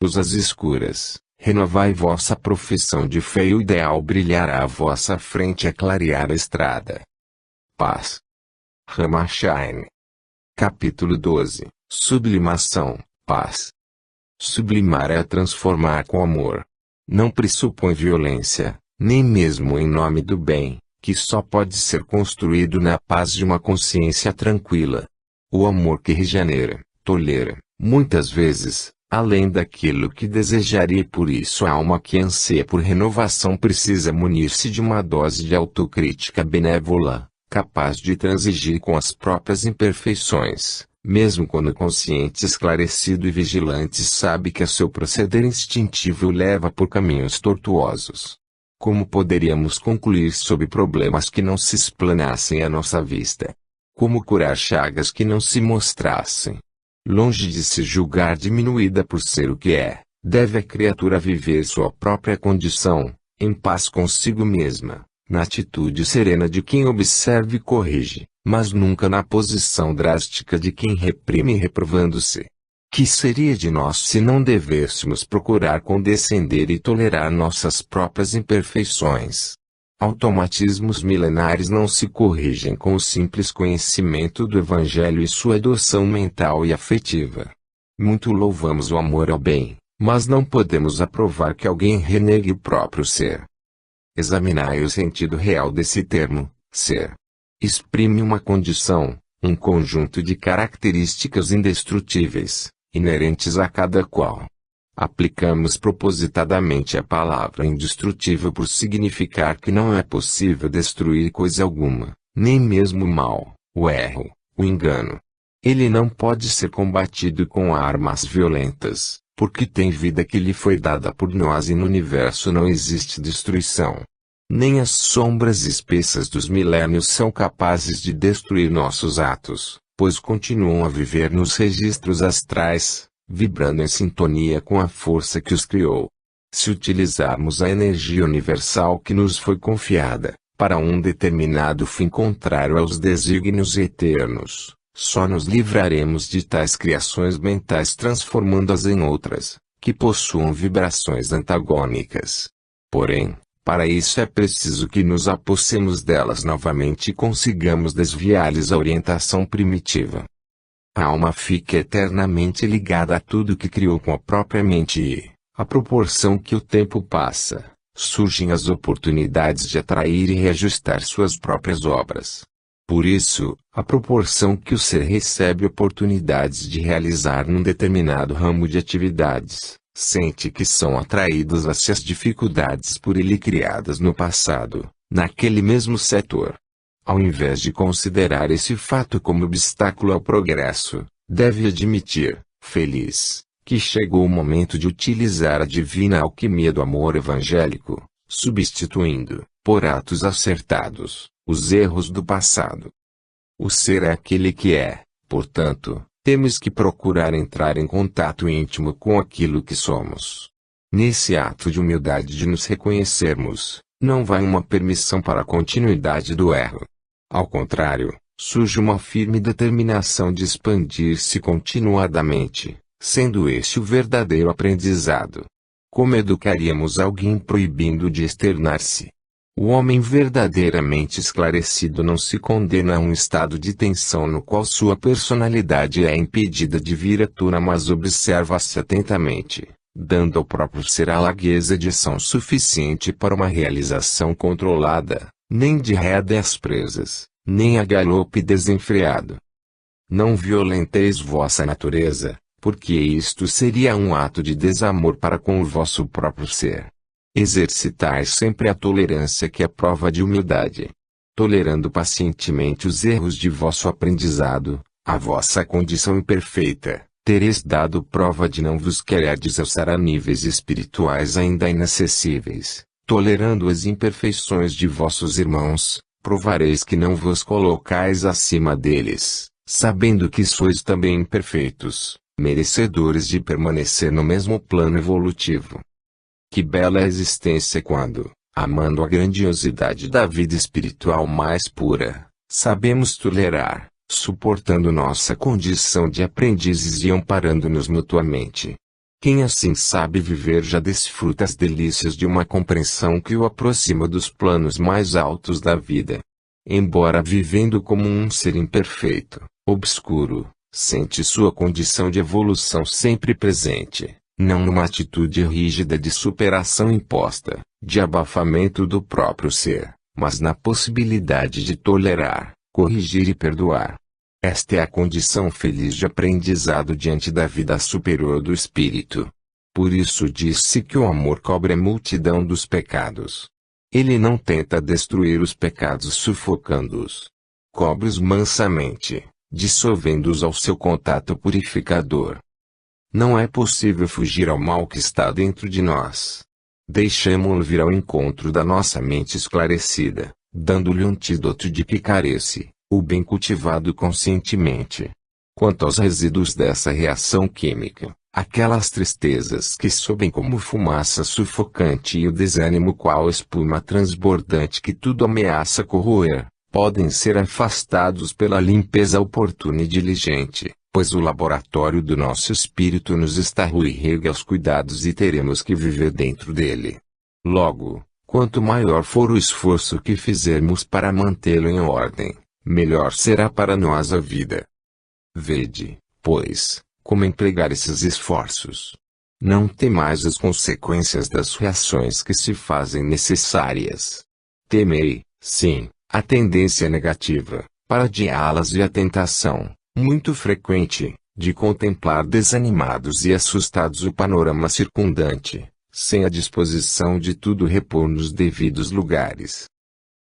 Luzes escuras, renovai vossa profissão de fé e o ideal brilhará à vossa frente a clarear a estrada. Paz. Ramacharn. Capítulo 12. Sublimação, paz. Sublimar é transformar com amor. Não pressupõe violência, nem mesmo em nome do bem, que só pode ser construído na paz de uma consciência tranquila. O amor que regenera, tolera, muitas vezes, além daquilo que desejaria, e por isso a alma que anseia por renovação precisa munir-se de uma dose de autocrítica benévola, capaz de transigir com as próprias imperfeições, mesmo quando consciente, esclarecido e vigilante sabe que seu proceder instintivo o leva por caminhos tortuosos. Como poderíamos concluir sobre problemas que não se explanassem à nossa vista? Como curar chagas que não se mostrassem? Longe de se julgar diminuída por ser o que é, deve a criatura viver sua própria condição, em paz consigo mesma, na atitude serena de quem observa e corrige, mas nunca na posição drástica de quem reprime reprovando-se. Que seria de nós se não devêssemos procurar condescender e tolerar nossas próprias imperfeições? Automatismos milenares não se corrigem com o simples conhecimento do Evangelho e sua adoção mental e afetiva. Muito louvamos o amor ao bem, mas não podemos aprovar que alguém renegue o próprio ser. Examinai o sentido real desse termo, ser. Exprime uma condição, um conjunto de características indestrutíveis, inerentes a cada qual. Aplicamos propositadamente a palavra indestrutível por significar que não é possível destruir coisa alguma, nem mesmo o mal, o erro, o engano. Ele não pode ser combatido com armas violentas, porque tem vida que lhe foi dada por nós e no universo não existe destruição. Nem as sombras espessas dos milénios são capazes de destruir nossos atos, pois continuam a viver nos registros astrais, vibrando em sintonia com a força que os criou. Se utilizarmos a energia universal que nos foi confiada, para um determinado fim contrário aos desígnios eternos, só nos livraremos de tais criações mentais transformando-as em outras, que possuam vibrações antagônicas. Porém, para isso é preciso que nos apossemos delas novamente e consigamos desviar-lhes a orientação primitiva. A alma fica eternamente ligada a tudo que criou com a própria mente e, à proporção que o tempo passa, surgem as oportunidades de atrair e reajustar suas próprias obras. Por isso, à proporção que o ser recebe oportunidades de realizar num determinado ramo de atividades, sente que são atraídas hacia as dificuldades por ele criadas no passado, naquele mesmo setor. Ao invés de considerar esse fato como obstáculo ao progresso, deve admitir, feliz, que chegou o momento de utilizar a divina alquimia do amor evangélico, substituindo, por atos acertados, os erros do passado. O ser é aquele que é, portanto, temos que procurar entrar em contato íntimo com aquilo que somos. Nesse ato de humildade de nos reconhecermos, não vai uma permissão para a continuidade do erro. Ao contrário, surge uma firme determinação de expandir-se continuadamente, sendo esse o verdadeiro aprendizado. Como educaríamos alguém proibindo de externar-se? O homem verdadeiramente esclarecido não se condena a um estado de tensão no qual sua personalidade é impedida de vir à tona, mas observa-se atentamente, dando ao próprio ser a largueza de ação suficiente para uma realização controlada, nem de rédeas presas, nem a galope desenfreado. Não violenteis vossa natureza, porque isto seria um ato de desamor para com o vosso próprio ser. Exercitai sempre a tolerância, que é prova de humildade. Tolerando pacientemente os erros de vosso aprendizado, a vossa condição imperfeita, tereis dado prova de não vos quererdes alçar a níveis espirituais ainda inacessíveis. Tolerando as imperfeições de vossos irmãos, provareis que não vos colocais acima deles, sabendo que sois também imperfeitos, merecedores de permanecer no mesmo plano evolutivo. Que bela existência quando, amando a grandiosidade da vida espiritual mais pura, sabemos tolerar, suportando nossa condição de aprendizes e amparando-nos mutuamente. Quem assim sabe viver já desfruta as delícias de uma compreensão que o aproxima dos planos mais altos da vida. Embora vivendo como um ser imperfeito, obscuro, sente sua condição de evolução sempre presente, não numa atitude rígida de superação imposta, de abafamento do próprio ser, mas na possibilidade de tolerar, corrigir e perdoar. Esta é a condição feliz de aprendizado diante da vida superior do espírito. Por isso disse que o amor cobre a multidão dos pecados. Ele não tenta destruir os pecados sufocando-os. Cobre-os mansamente, dissolvendo-os ao seu contato purificador. Não é possível fugir ao mal que está dentro de nós. Deixemo-lo vir ao encontro da nossa mente esclarecida, dando-lhe um antídoto de que carece, o bem cultivado conscientemente. Quanto aos resíduos dessa reação química, aquelas tristezas que sobem como fumaça sufocante e o desânimo qual espuma transbordante que tudo ameaça corroer, podem ser afastados pela limpeza oportuna e diligente, pois o laboratório do nosso espírito nos está ruirregue aos cuidados e teremos que viver dentro dele. Logo, quanto maior for o esforço que fizermos para mantê-lo em ordem, melhor será para nós a vida. Vede, pois, como empregar esses esforços. Não temais as consequências das reações que se fazem necessárias. Temei, sim, a tendência negativa, para adiá-las e a tentação, muito frequente, de contemplar desanimados e assustados o panorama circundante, sem a disposição de tudo repor nos devidos lugares.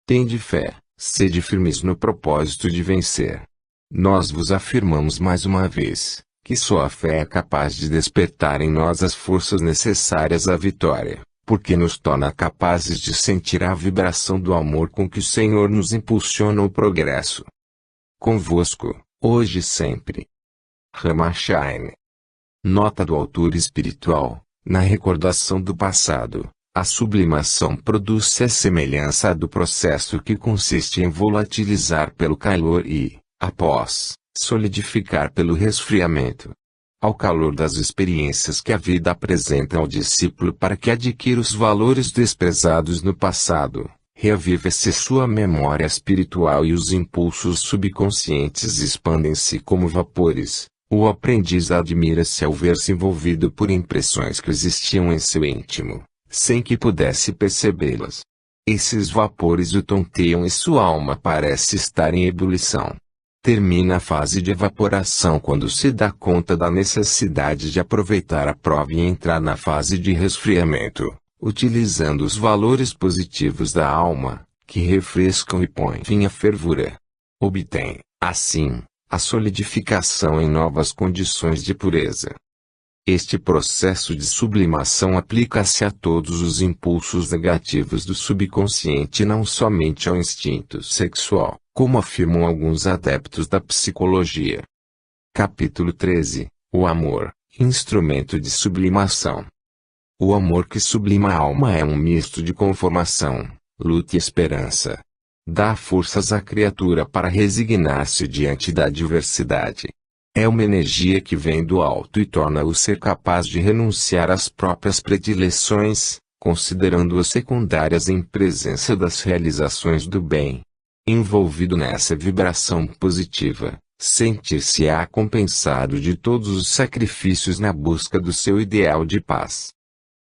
Tende fé. Sede firmes no propósito de vencer. Nós vos afirmamos mais uma vez, que só a fé é capaz de despertar em nós as forças necessárias à vitória, porque nos torna capazes de sentir a vibração do amor com que o Senhor nos impulsiona ao progresso. Convosco, hoje e sempre. Ramacharn. Nota do autor espiritual, na recordação do passado. A sublimação produz a semelhança do processo que consiste em volatilizar pelo calor e, após, solidificar pelo resfriamento. Ao calor das experiências que a vida apresenta ao discípulo para que adquira os valores desprezados no passado, reaviva-se sua memória espiritual e os impulsos subconscientes expandem-se como vapores. O aprendiz admira-se ao ver-se envolvido por impressões que existiam em seu íntimo, sem que pudesse percebê-las. Esses vapores o tonteiam e sua alma parece estar em ebulição. Termina a fase de evaporação quando se dá conta da necessidade de aproveitar a prova e entrar na fase de resfriamento, utilizando os valores positivos da alma, que refrescam e põem fim à fervura. Obtém, assim, a solidificação em novas condições de pureza. Este processo de sublimação aplica-se a todos os impulsos negativos do subconsciente e não somente ao instinto sexual, como afirmam alguns adeptos da psicologia. Capítulo 13. O amor, instrumento de sublimação. O amor que sublima a alma é um misto de conformação, luta e esperança. Dá forças à criatura para resignar-se diante da adversidade. É uma energia que vem do alto e torna-o ser capaz de renunciar às próprias predileções, considerando-as secundárias em presença das realizações do bem. Envolvido nessa vibração positiva, sentir-se-á compensado de todos os sacrifícios na busca do seu ideal de paz.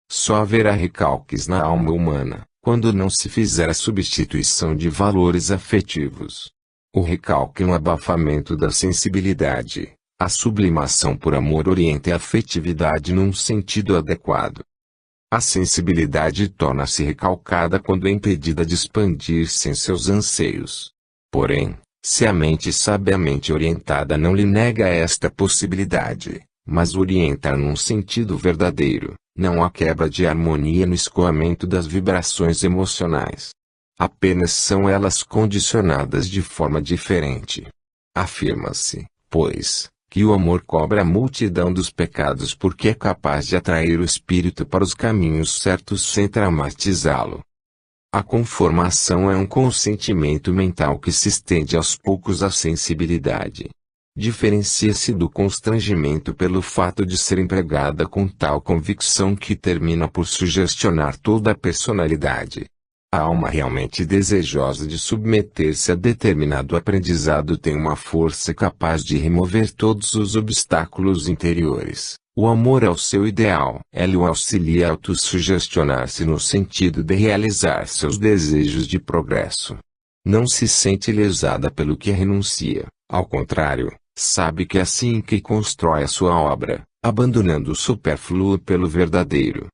Só haverá recalques na alma humana, quando não se fizer a substituição de valores afetivos. O recalque é um abafamento da sensibilidade. A sublimação por amor orienta a afetividade num sentido adequado. A sensibilidade torna-se recalcada quando é impedida de expandir-se em seus anseios. Porém, se a mente sabiamente orientada não lhe nega esta possibilidade, mas orienta num sentido verdadeiro, não há quebra de harmonia no escoamento das vibrações emocionais. Apenas são elas condicionadas de forma diferente. Afirma-se, pois, que o amor cobre a multidão dos pecados porque é capaz de atrair o espírito para os caminhos certos sem traumatizá-lo. A conformação é um consentimento mental que se estende aos poucos à sensibilidade. Diferencia-se do constrangimento pelo fato de ser empregada com tal convicção que termina por sugestionar toda a personalidade. A alma realmente desejosa de submeter-se a determinado aprendizado tem uma força capaz de remover todos os obstáculos interiores. O amor ao seu ideal. Ela o auxilia a autossugestionar-se no sentido de realizar seus desejos de progresso. Não se sente lesada pelo que renuncia, ao contrário, sabe que é assim que constrói a sua obra, abandonando o supérfluo pelo verdadeiro.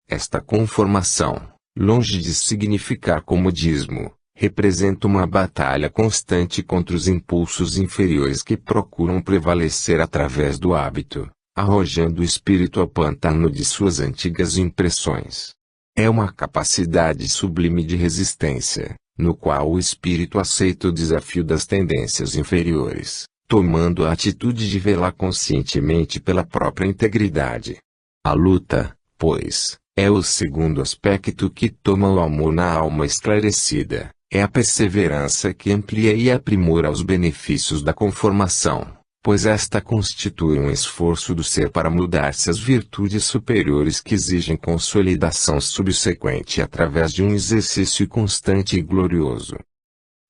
Esta conformação, longe de significar comodismo, representa uma batalha constante contra os impulsos inferiores que procuram prevalecer através do hábito, arrojando o espírito ao pântano de suas antigas impressões. É uma capacidade sublime de resistência, no qual o espírito aceita o desafio das tendências inferiores, tomando a atitude de velar conscientemente pela própria integridade. A luta, pois, é o segundo aspecto que toma o amor na alma esclarecida, é a perseverança que amplia e aprimora os benefícios da conformação, pois esta constitui um esforço do ser para mudar-se às virtudes superiores que exigem consolidação subsequente através de um exercício constante e glorioso.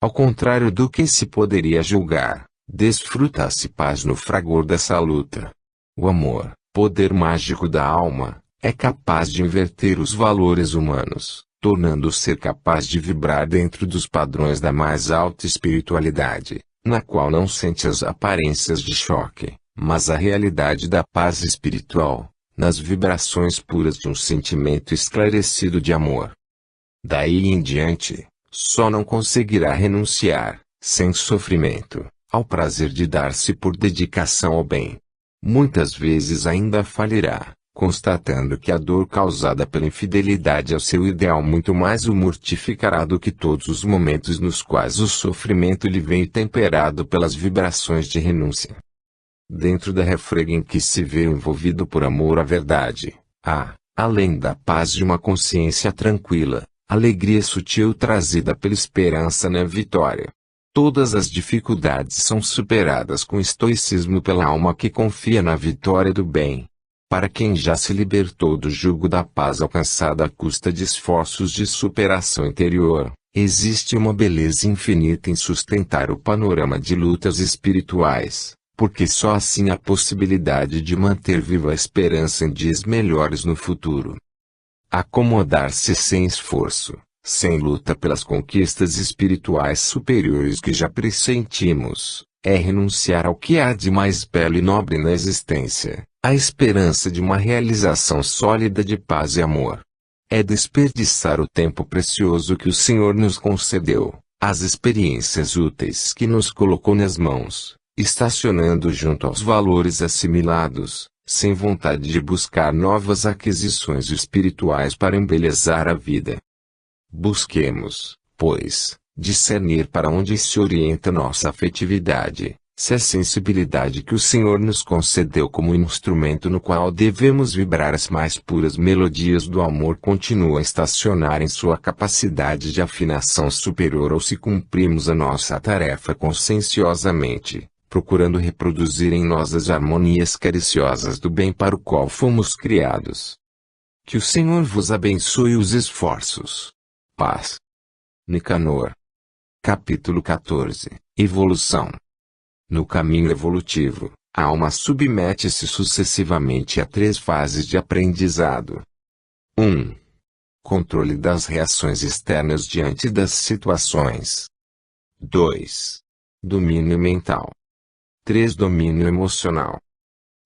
Ao contrário do que se poderia julgar, desfruta-se paz no fragor dessa luta. O amor, poder mágico da alma, é capaz de inverter os valores humanos, tornando o ser capaz de vibrar dentro dos padrões da mais alta espiritualidade, na qual não sente as aparências de choque, mas a realidade da paz espiritual, nas vibrações puras de um sentimento esclarecido de amor. Daí em diante, só não conseguirá renunciar, sem sofrimento, ao prazer de dar-se por dedicação ao bem. Muitas vezes ainda falhará, constatando que a dor causada pela infidelidade ao seu ideal muito mais o mortificará do que todos os momentos nos quais o sofrimento lhe vem temperado pelas vibrações de renúncia. Dentro da refrega em que se vê envolvido por amor à verdade, há, além da paz de uma consciência tranquila, alegria sutil trazida pela esperança na vitória. Todas as dificuldades são superadas com estoicismo pela alma que confia na vitória do bem. Para quem já se libertou do jugo da paz alcançada à custa de esforços de superação interior, existe uma beleza infinita em sustentar o panorama de lutas espirituais, porque só assim há possibilidade de manter viva a esperança em dias melhores no futuro. Acomodar-se sem esforço, sem luta pelas conquistas espirituais superiores que já pressentimos, é renunciar ao que há de mais belo e nobre na existência, a esperança de uma realização sólida de paz e amor. É desperdiçar o tempo precioso que o Senhor nos concedeu, as experiências úteis que nos colocou nas mãos, estacionando junto aos valores assimilados, sem vontade de buscar novas aquisições espirituais para embelezar a vida. Busquemos, pois, discernir para onde se orienta nossa afetividade, se a sensibilidade que o Senhor nos concedeu como instrumento no qual devemos vibrar as mais puras melodias do amor continua a estacionar em sua capacidade de afinação superior ou se cumprimos a nossa tarefa conscienciosamente, procurando reproduzir em nós as harmonias cariciosas do bem para o qual fomos criados. Que o Senhor vos abençoe os esforços. Paz. Nicanor. Capítulo 14. Evolução. No caminho evolutivo, a alma submete-se sucessivamente a 3 fases de aprendizado. 1. Controle das reações externas diante das situações. 2. Domínio mental. 3. Domínio emocional.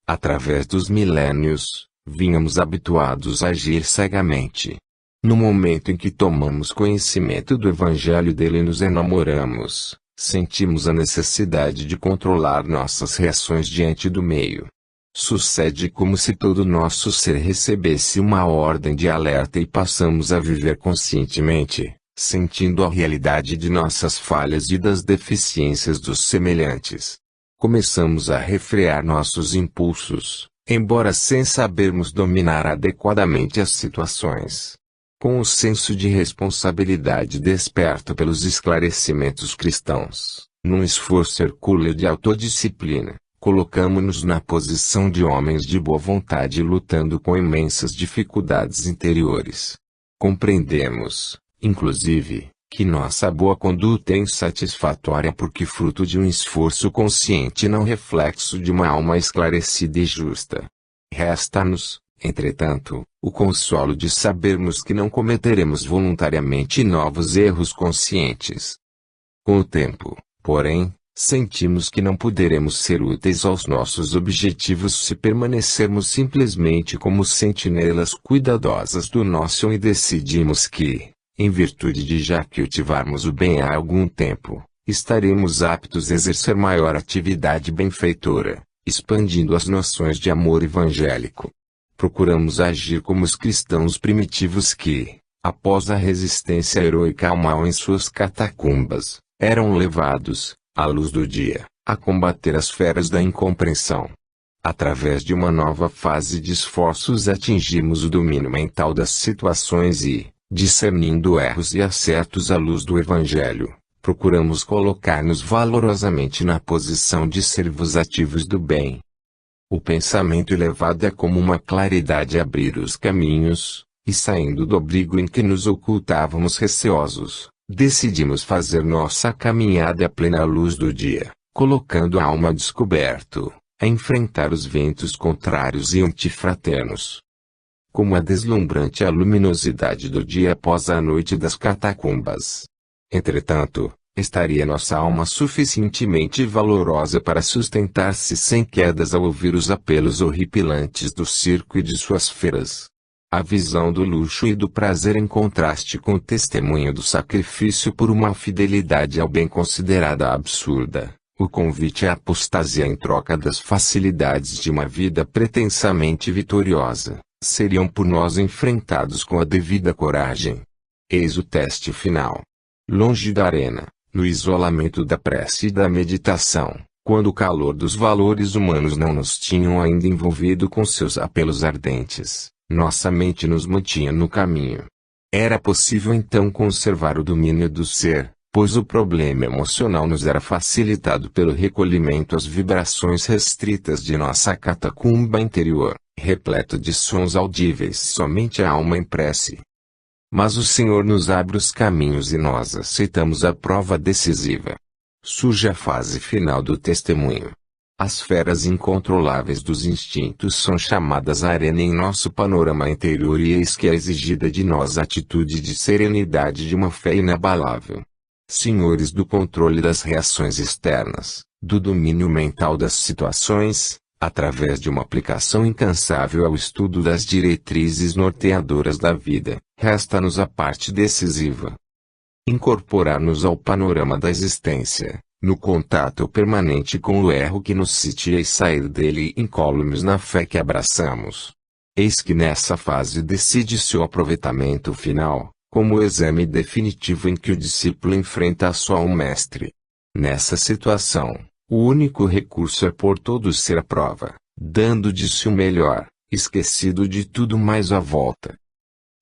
Através dos milênios, vínhamos habituados a agir cegamente. No momento em que tomamos conhecimento do Evangelho dele e nos enamoramos, sentimos a necessidade de controlar nossas reações diante do meio. Sucede como se todo nosso ser recebesse uma ordem de alerta e passamos a viver conscientemente, sentindo a realidade de nossas falhas e das deficiências dos semelhantes. Começamos a refrear nossos impulsos, embora sem sabermos dominar adequadamente as situações. Com o senso de responsabilidade desperto pelos esclarecimentos cristãos, Num esforço hercúleo de autodisciplina, colocamo-nos na posição de homens de boa vontade lutando com imensas dificuldades interiores. Compreendemos, inclusive, que nossa boa conduta é insatisfatória porque fruto de um esforço consciente e não reflexo de uma alma esclarecida e justa. Resta-nos, entretanto, o consolo de sabermos que não cometeremos voluntariamente novos erros conscientes. Com o tempo, porém, sentimos que não poderemos ser úteis aos nossos objetivos se permanecermos simplesmente como sentinelas cuidadosas do nosso e decidimos que, em virtude de já cultivarmos o bem há algum tempo, estaremos aptos a exercer maior atividade benfeitora, expandindo as noções de amor evangélico. Procuramos agir como os cristãos primitivos que, após a resistência heroica ao mal em suas catacumbas, eram levados, à luz do dia, a combater as feras da incompreensão. Através de uma nova fase de esforços atingimos o domínio mental das situações e, discernindo erros e acertos à luz do Evangelho, procuramos colocar-nos valorosamente na posição de servos ativos do bem. O pensamento elevado é como uma claridade a abrir os caminhos, e saindo do abrigo em que nos ocultávamos receosos, decidimos fazer nossa caminhada à plena luz do dia, colocando a alma a descoberto, a enfrentar os ventos contrários e antifraternos. Como é deslumbrante a luminosidade do dia após a noite das catacumbas. Entretanto, estaria nossa alma suficientemente valorosa para sustentar-se sem quedas ao ouvir os apelos horripilantes do circo e de suas feiras. A visão do luxo e do prazer em contraste com o testemunho do sacrifício por uma fidelidade ao bem considerada absurda, o convite à apostasia em troca das facilidades de uma vida pretensamente vitoriosa, seriam por nós enfrentados com a devida coragem. Eis o teste final. Longe da arena, no isolamento da prece e da meditação, quando o calor dos valores humanos não nos tinham ainda envolvido com seus apelos ardentes, nossa mente nos mantinha no caminho. Era possível então conservar o domínio do ser, pois o problema emocional nos era facilitado pelo recolhimento às vibrações restritas de nossa catacumba interior, repleto de sons audíveis somente à alma em prece. Mas o Senhor nos abre os caminhos e nós aceitamos a prova decisiva. Surge a fase final do testemunho. As feras incontroláveis dos instintos são chamadas à arena em nosso panorama interior e eis que é exigida de nós a atitude de serenidade de uma fé inabalável. Senhores do controle das reações externas, do domínio mental das situações, através de uma aplicação incansável ao estudo das diretrizes norteadoras da vida, resta-nos a parte decisiva. Incorporar-nos ao panorama da existência, no contato permanente com o erro que nos sitia e sair dele incólumes na fé que abraçamos. Eis que nessa fase decide-se o aproveitamento final, como o exame definitivo em que o discípulo enfrenta só um mestre. Nessa situação, o único recurso é por todos ser a prova, dando de si o melhor, esquecido de tudo mais à volta.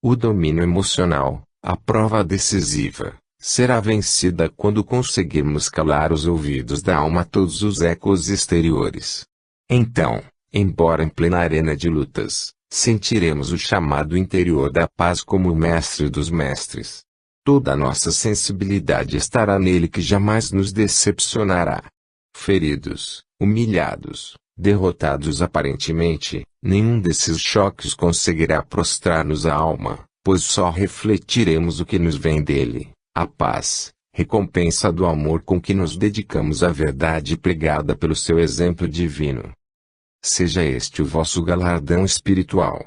O domínio emocional, a prova decisiva, será vencida quando conseguirmos calar os ouvidos da alma a todos os ecos exteriores. Então, embora em plena arena de lutas, sentiremos o chamado interior da paz como o mestre dos mestres. Toda a nossa sensibilidade estará nele que jamais nos decepcionará. Feridos, humilhados, derrotados aparentemente, nenhum desses choques conseguirá prostrar-nos a alma, pois só refletiremos o que nos vem dele, a paz, recompensa do amor com que nos dedicamos à verdade pregada pelo seu exemplo divino. Seja este o vosso galardão espiritual.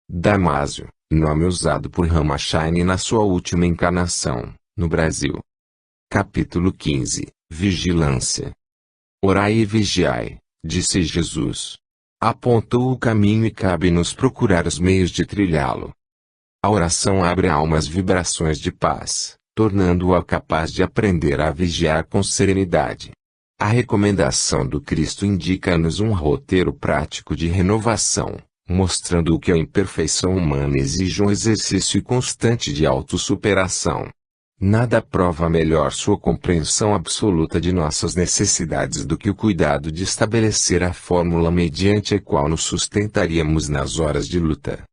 Damásio, nome usado por Ramachine na sua última encarnação, no Brasil. Capítulo 15, Vigilância. Orai e vigiai, disse Jesus. Apontou o caminho e cabe-nos procurar os meios de trilhá-lo. A oração abre a alma às vibrações de paz, tornando-a capaz de aprender a vigiar com serenidade. A recomendação do Cristo indica-nos um roteiro prático de renovação, mostrando que a imperfeição humana exige um exercício constante de autossuperação. Nada prova melhor sua compreensão absoluta de nossas necessidades do que o cuidado de estabelecer a fórmula mediante a qual nos sustentaríamos nas horas de luta.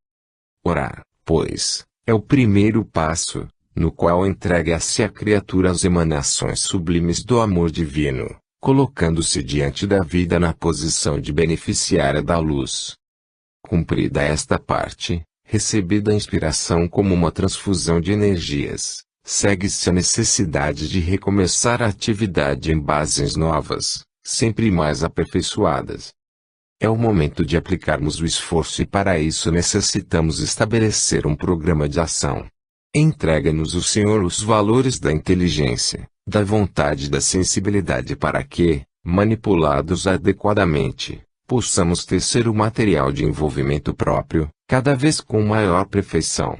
Orar, pois, é o primeiro passo, no qual entrega-se a criatura às emanações sublimes do amor divino, colocando-se diante da vida na posição de beneficiária da luz. Cumprida esta parte, recebida a inspiração como uma transfusão de energias, segue-se a necessidade de recomeçar a atividade em bases novas, sempre mais aperfeiçoadas. É o momento de aplicarmos o esforço e para isso necessitamos estabelecer um programa de ação. Entrega-nos o Senhor os valores da inteligência, da vontade e da sensibilidade para que, manipulados adequadamente, possamos tecer o material de envolvimento próprio, cada vez com maior perfeição.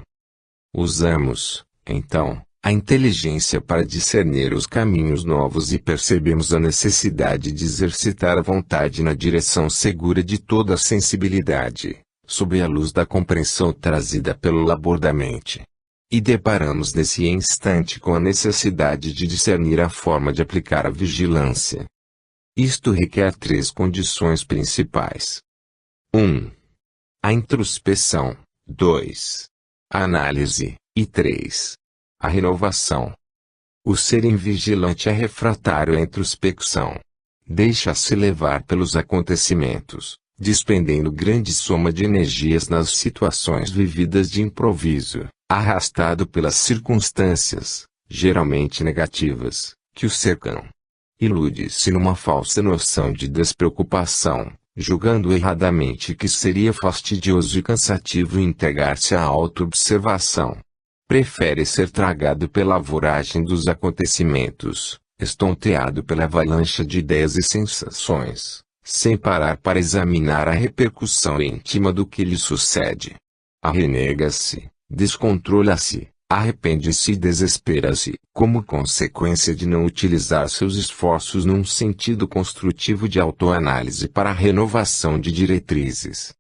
Usamos, então, a inteligência para discernir os caminhos novos e percebemos a necessidade de exercitar a vontade na direção segura de toda a sensibilidade, sob a luz da compreensão trazida pelo labor da mente. E deparamos nesse instante com a necessidade de discernir a forma de aplicar a vigilância. Isto requer 3 condições principais. 1. A introspeção. 2. A análise. E 3. A renovação. O ser invigilante é refratário à introspecção. Deixa-se levar pelos acontecimentos, despendendo grande soma de energias nas situações vividas de improviso, arrastado pelas circunstâncias, geralmente negativas, que o cercam. Ilude-se numa falsa noção de despreocupação, julgando erradamente que seria fastidioso e cansativo entregar-se à autoobservação. Prefere ser tragado pela voragem dos acontecimentos, estonteado pela avalanche de ideias e sensações, sem parar para examinar a repercussão íntima do que lhe sucede. Arrenega-se, descontrola-se, arrepende-se e desespera-se, como consequência de não utilizar seus esforços num sentido construtivo de autoanálise para a renovação de diretrizes.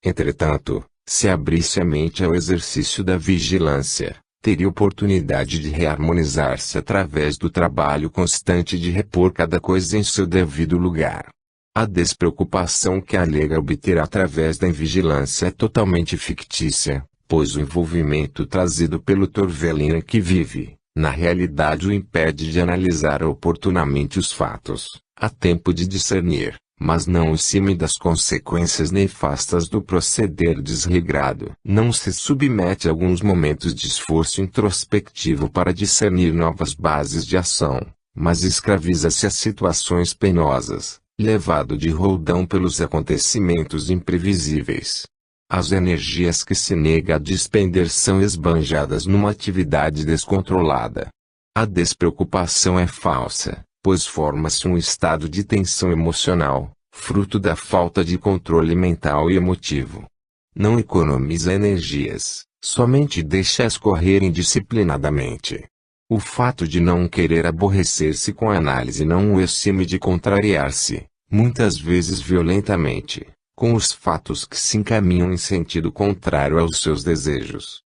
Entretanto, se abrisse a mente ao exercício da vigilância, teria oportunidade de reharmonizar-se através do trabalho constante de repor cada coisa em seu devido lugar. A despreocupação que alega obter através da invigilância é totalmente fictícia, pois o envolvimento trazido pelo torvelino em que vive, na realidade o impede de analisar oportunamente os fatos, a tempo de discernir, mas não o cime das consequências nefastas do proceder desregrado. Não se submete a alguns momentos de esforço introspectivo para discernir novas bases de ação, mas escraviza-se a situações penosas, levado de roldão pelos acontecimentos imprevisíveis. As energias que se nega a despender são esbanjadas numa atividade descontrolada. A despreocupação é falsa, pois forma-se um estado de tensão emocional, fruto da falta de controle mental e emotivo. Não economiza energias, somente deixa-as correr indisciplinadamente. O fato de não querer aborrecer-se com a análise não o exime de contrariar-se, muitas vezes violentamente, com os fatos que se encaminham em sentido contrário aos seus desejos.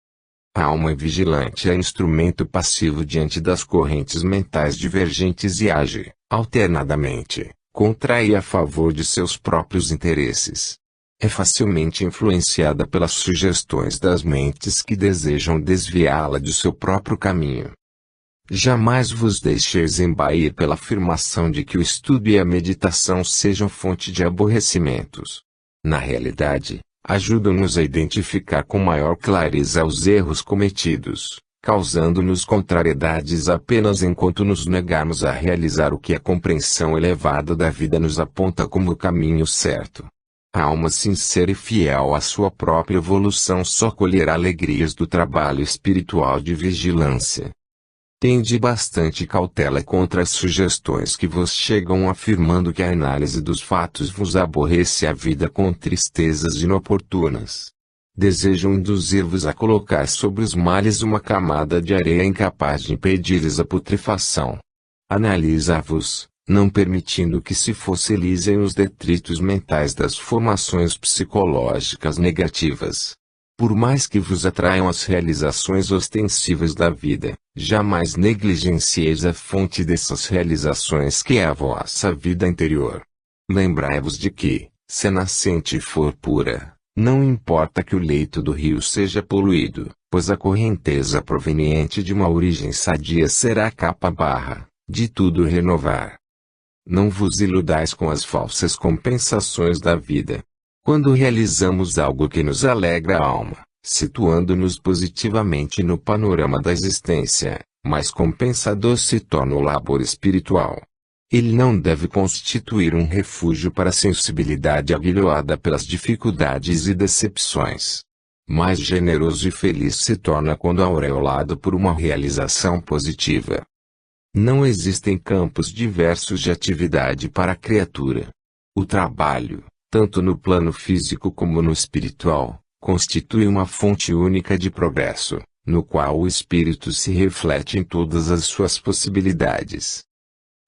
A alma vigilante é instrumento passivo diante das correntes mentais divergentes e age, alternadamente, contra e a favor de seus próprios interesses. É facilmente influenciada pelas sugestões das mentes que desejam desviá-la de seu próprio caminho. Jamais vos deixeis embair pela afirmação de que o estudo e a meditação sejam fonte de aborrecimentos. Na realidade, ajudam-nos a identificar com maior clareza os erros cometidos, causando-nos contrariedades apenas enquanto nos negarmos a realizar o que a compreensão elevada da vida nos aponta como o caminho certo. A alma sincera e fiel à sua própria evolução só colherá alegrias do trabalho espiritual de vigilância. Tende bastante cautela contra as sugestões que vos chegam afirmando que a análise dos fatos vos aborrece a vida com tristezas inoportunas. Desejam induzir-vos a colocar sobre os males uma camada de areia incapaz de impedir-lhes a putrefação. Analisa-vos, não permitindo que se fossilizem os detritos mentais das formações psicológicas negativas. Por mais que vos atraiam as realizações ostensivas da vida, jamais negligencieis a fonte dessas realizações que é a vossa vida interior. Lembrai-vos de que, se a nascente for pura, não importa que o leito do rio seja poluído, pois a correnteza proveniente de uma origem sadia será capaz de tudo renovar. Não vos iludais com as falsas compensações da vida. Quando realizamos algo que nos alegra a alma, situando-nos positivamente no panorama da existência, mais compensador se torna o labor espiritual. Ele não deve constituir um refúgio para a sensibilidade aguilhoada pelas dificuldades e decepções. Mais generoso e feliz se torna quando aureolado por uma realização positiva. Não existem campos diversos de atividade para a criatura. O trabalho, tanto no plano físico como no espiritual, constitui uma fonte única de progresso, no qual o espírito se reflete em todas as suas possibilidades.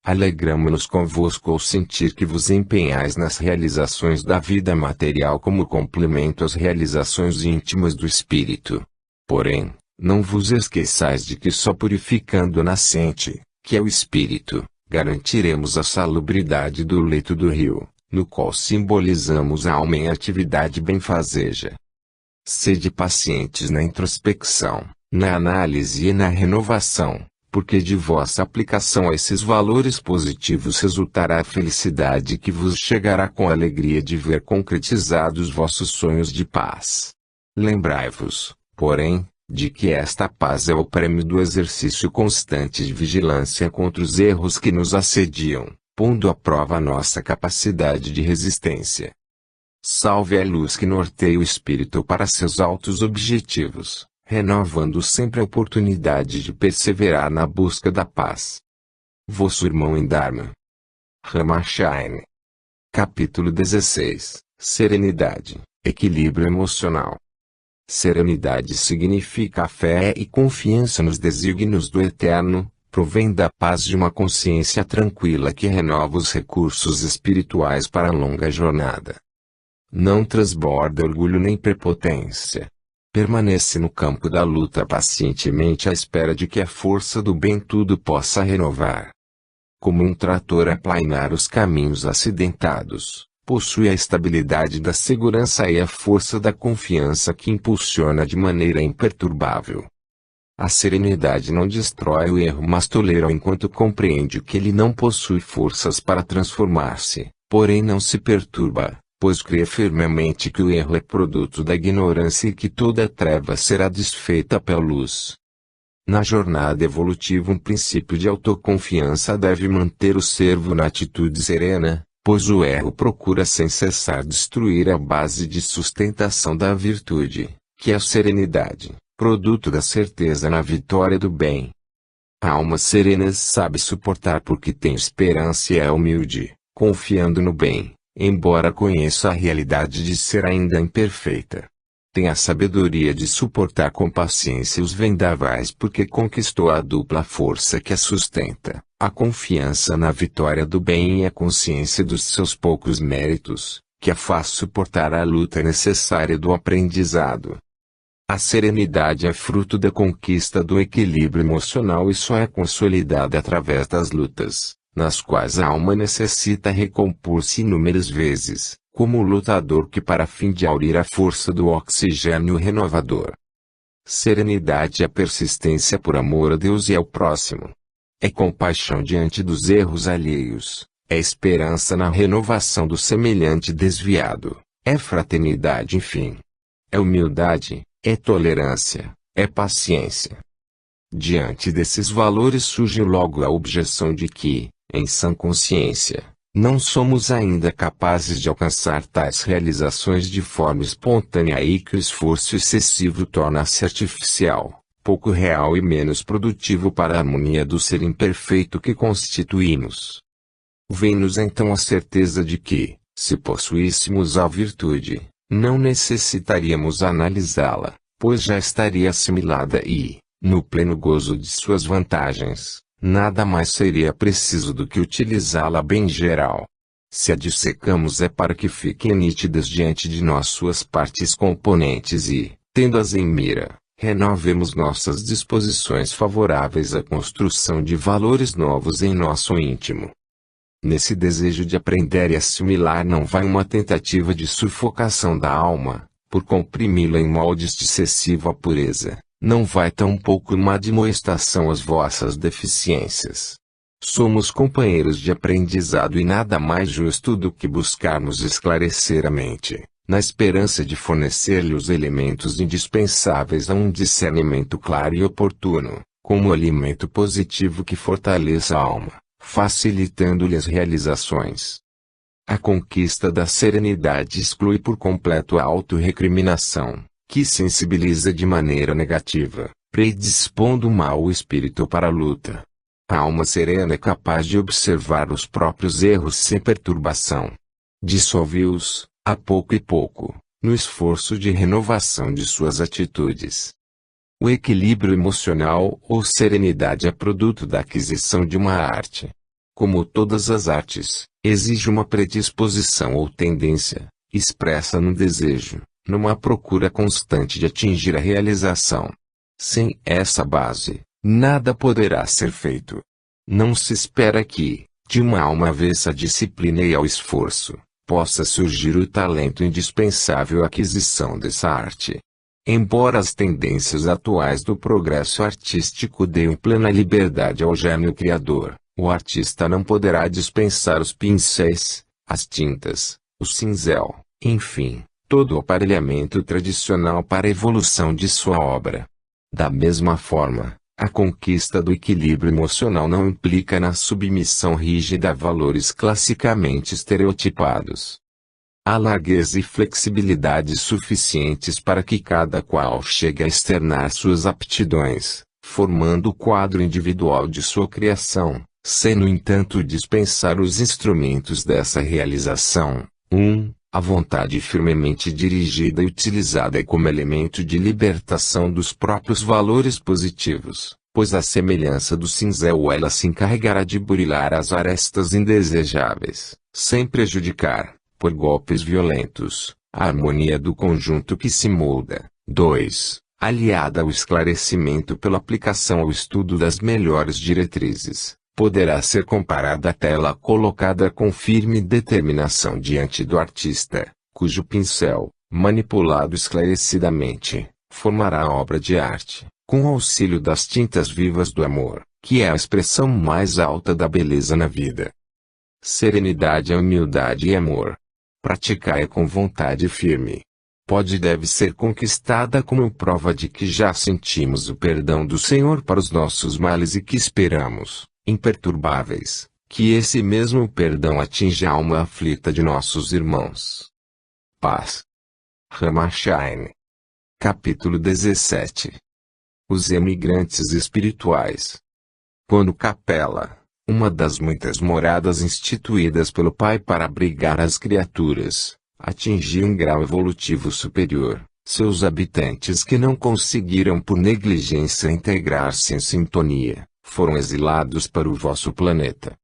Alegramo-nos convosco ao sentir que vos empenhais nas realizações da vida material como complemento às realizações íntimas do espírito. Porém, não vos esqueçais de que só purificando a nascente, que é o espírito, garantiremos a salubridade do leito do rio, no qual simbolizamos a alma em atividade benfazeja. Sede pacientes na introspecção, na análise e na renovação, porque de vossa aplicação a esses valores positivos resultará a felicidade que vos chegará com a alegria de ver concretizados vossos sonhos de paz. Lembrai-vos, porém, de que esta paz é o prêmio do exercício constante de vigilância contra os erros que nos assediam, pondo à prova a nossa capacidade de resistência. Salve a luz que norteia o espírito para seus altos objetivos, renovando sempre a oportunidade de perseverar na busca da paz. Vosso irmão em Dharma. Ramacharn. Capítulo 16. Serenidade, equilíbrio emocional. Serenidade significa a fé e confiança nos desígnios do Eterno, provém da paz de uma consciência tranquila que renova os recursos espirituais para a longa jornada. Não transborda orgulho nem prepotência. Permanece no campo da luta pacientemente à espera de que a força do bem tudo possa renovar. Como um trator a plainar os caminhos acidentados, possui a estabilidade da segurança e a força da confiança que impulsiona de maneira imperturbável. A serenidade não destrói o erro mas tolera enquanto compreende que ele não possui forças para transformar-se, porém não se perturba, pois crê firmemente que o erro é produto da ignorância e que toda treva será desfeita pela luz. Na jornada evolutiva um princípio de autoconfiança deve manter o servo na atitude serena, pois o erro procura sem cessar destruir a base de sustentação da virtude, que é a serenidade, produto da certeza na vitória do bem. A alma serena sabe suportar porque tem esperança e é humilde, confiando no bem, embora conheça a realidade de ser ainda imperfeita. Tem a sabedoria de suportar com paciência os vendavais porque conquistou a dupla força que a sustenta, a confiança na vitória do bem e a consciência dos seus poucos méritos, que a faz suportar a luta necessária do aprendizado. A serenidade é fruto da conquista do equilíbrio emocional e só é consolidada através das lutas, nas quais a alma necessita recompor-se inúmeras vezes, como o lutador que para fim de aurir a força do oxigênio renovador. Serenidade é persistência por amor a Deus e ao próximo. É compaixão diante dos erros alheios, é esperança na renovação do semelhante desviado, é fraternidade enfim. É humildade, é tolerância, é paciência. Diante desses valores surge logo a objeção de que, em sã consciência, não somos ainda capazes de alcançar tais realizações de forma espontânea e que o esforço excessivo torna-se artificial, pouco real e menos produtivo para a harmonia do ser imperfeito que constituímos. Vem-nos então a certeza de que, se possuíssemos a virtude, não necessitaríamos analisá-la, pois já estaria assimilada e, no pleno gozo de suas vantagens, nada mais seria preciso do que utilizá-la bem geral. Se a dissecamos é para que fiquem nítidas diante de nós suas partes componentes e, Tendo-as em mira, renovemos nossas disposições favoráveis à construção de valores novos em nosso íntimo. Nesse desejo de aprender e assimilar não vai uma tentativa de sufocação da alma, por comprimi-la em moldes de excessiva pureza, não vai tampouco uma admoestação às vossas deficiências. Somos companheiros de aprendizado e nada mais justo do que buscarmos esclarecer a mente, na esperança de fornecer-lhe os elementos indispensáveis a um discernimento claro e oportuno, como alimento positivo que fortaleça a alma, facilitando-lhe as realizações. A conquista da serenidade exclui por completo a autorrecriminação, que sensibiliza de maneira negativa, predispondo o mau espírito para a luta. A alma serena é capaz de observar os próprios erros sem perturbação. Dissolve-os, a pouco e pouco, no esforço de renovação de suas atitudes. O equilíbrio emocional ou serenidade é produto da aquisição de uma arte. Como todas as artes, exige uma predisposição ou tendência, expressa no desejo, numa procura constante de atingir a realização. Sem essa base, nada poderá ser feito. Não se espera que, de uma alma avessa à disciplina e ao esforço, possa surgir o talento indispensável à aquisição dessa arte. Embora as tendências atuais do progresso artístico deem plena liberdade ao gênio criador, o artista não poderá dispensar os pincéis, as tintas, o cinzel, enfim, todo o aparelhamento tradicional para a evolução de sua obra. Da mesma forma, a conquista do equilíbrio emocional não implica na submissão rígida a valores classicamente estereotipados. Há largueza e flexibilidade suficientes para que cada qual chegue a externar suas aptidões, formando o quadro individual de sua criação, sem no entanto dispensar os instrumentos dessa realização. A vontade firmemente dirigida e utilizada como elemento de libertação dos próprios valores positivos, pois à semelhança do cinzel ela se encarregará de burilar as arestas indesejáveis, sem prejudicar, por golpes violentos, a harmonia do conjunto que se molda. 2. Aliada ao esclarecimento pela aplicação ao estudo das melhores diretrizes, poderá ser comparada à tela colocada com firme determinação diante do artista, cujo pincel, manipulado esclarecidamente, formará a obra de arte, com o auxílio das tintas vivas do amor, que é a expressão mais alta da beleza na vida. Serenidade é humildade e amor. Praticai com vontade firme. Pode e deve ser conquistada como prova de que já sentimos o perdão do Senhor para os nossos males e que esperamos, imperturbáveis, que esse mesmo perdão atinja a alma aflita de nossos irmãos. Paz. Ramacharn. Capítulo 17. Os emigrantes espirituais. Quando Capela, uma das muitas moradas instituídas pelo Pai para abrigar as criaturas, atingiu um grau evolutivo superior, seus habitantes que não conseguiram por negligência integrar-se em sintonia, foram exilados para o vosso planeta.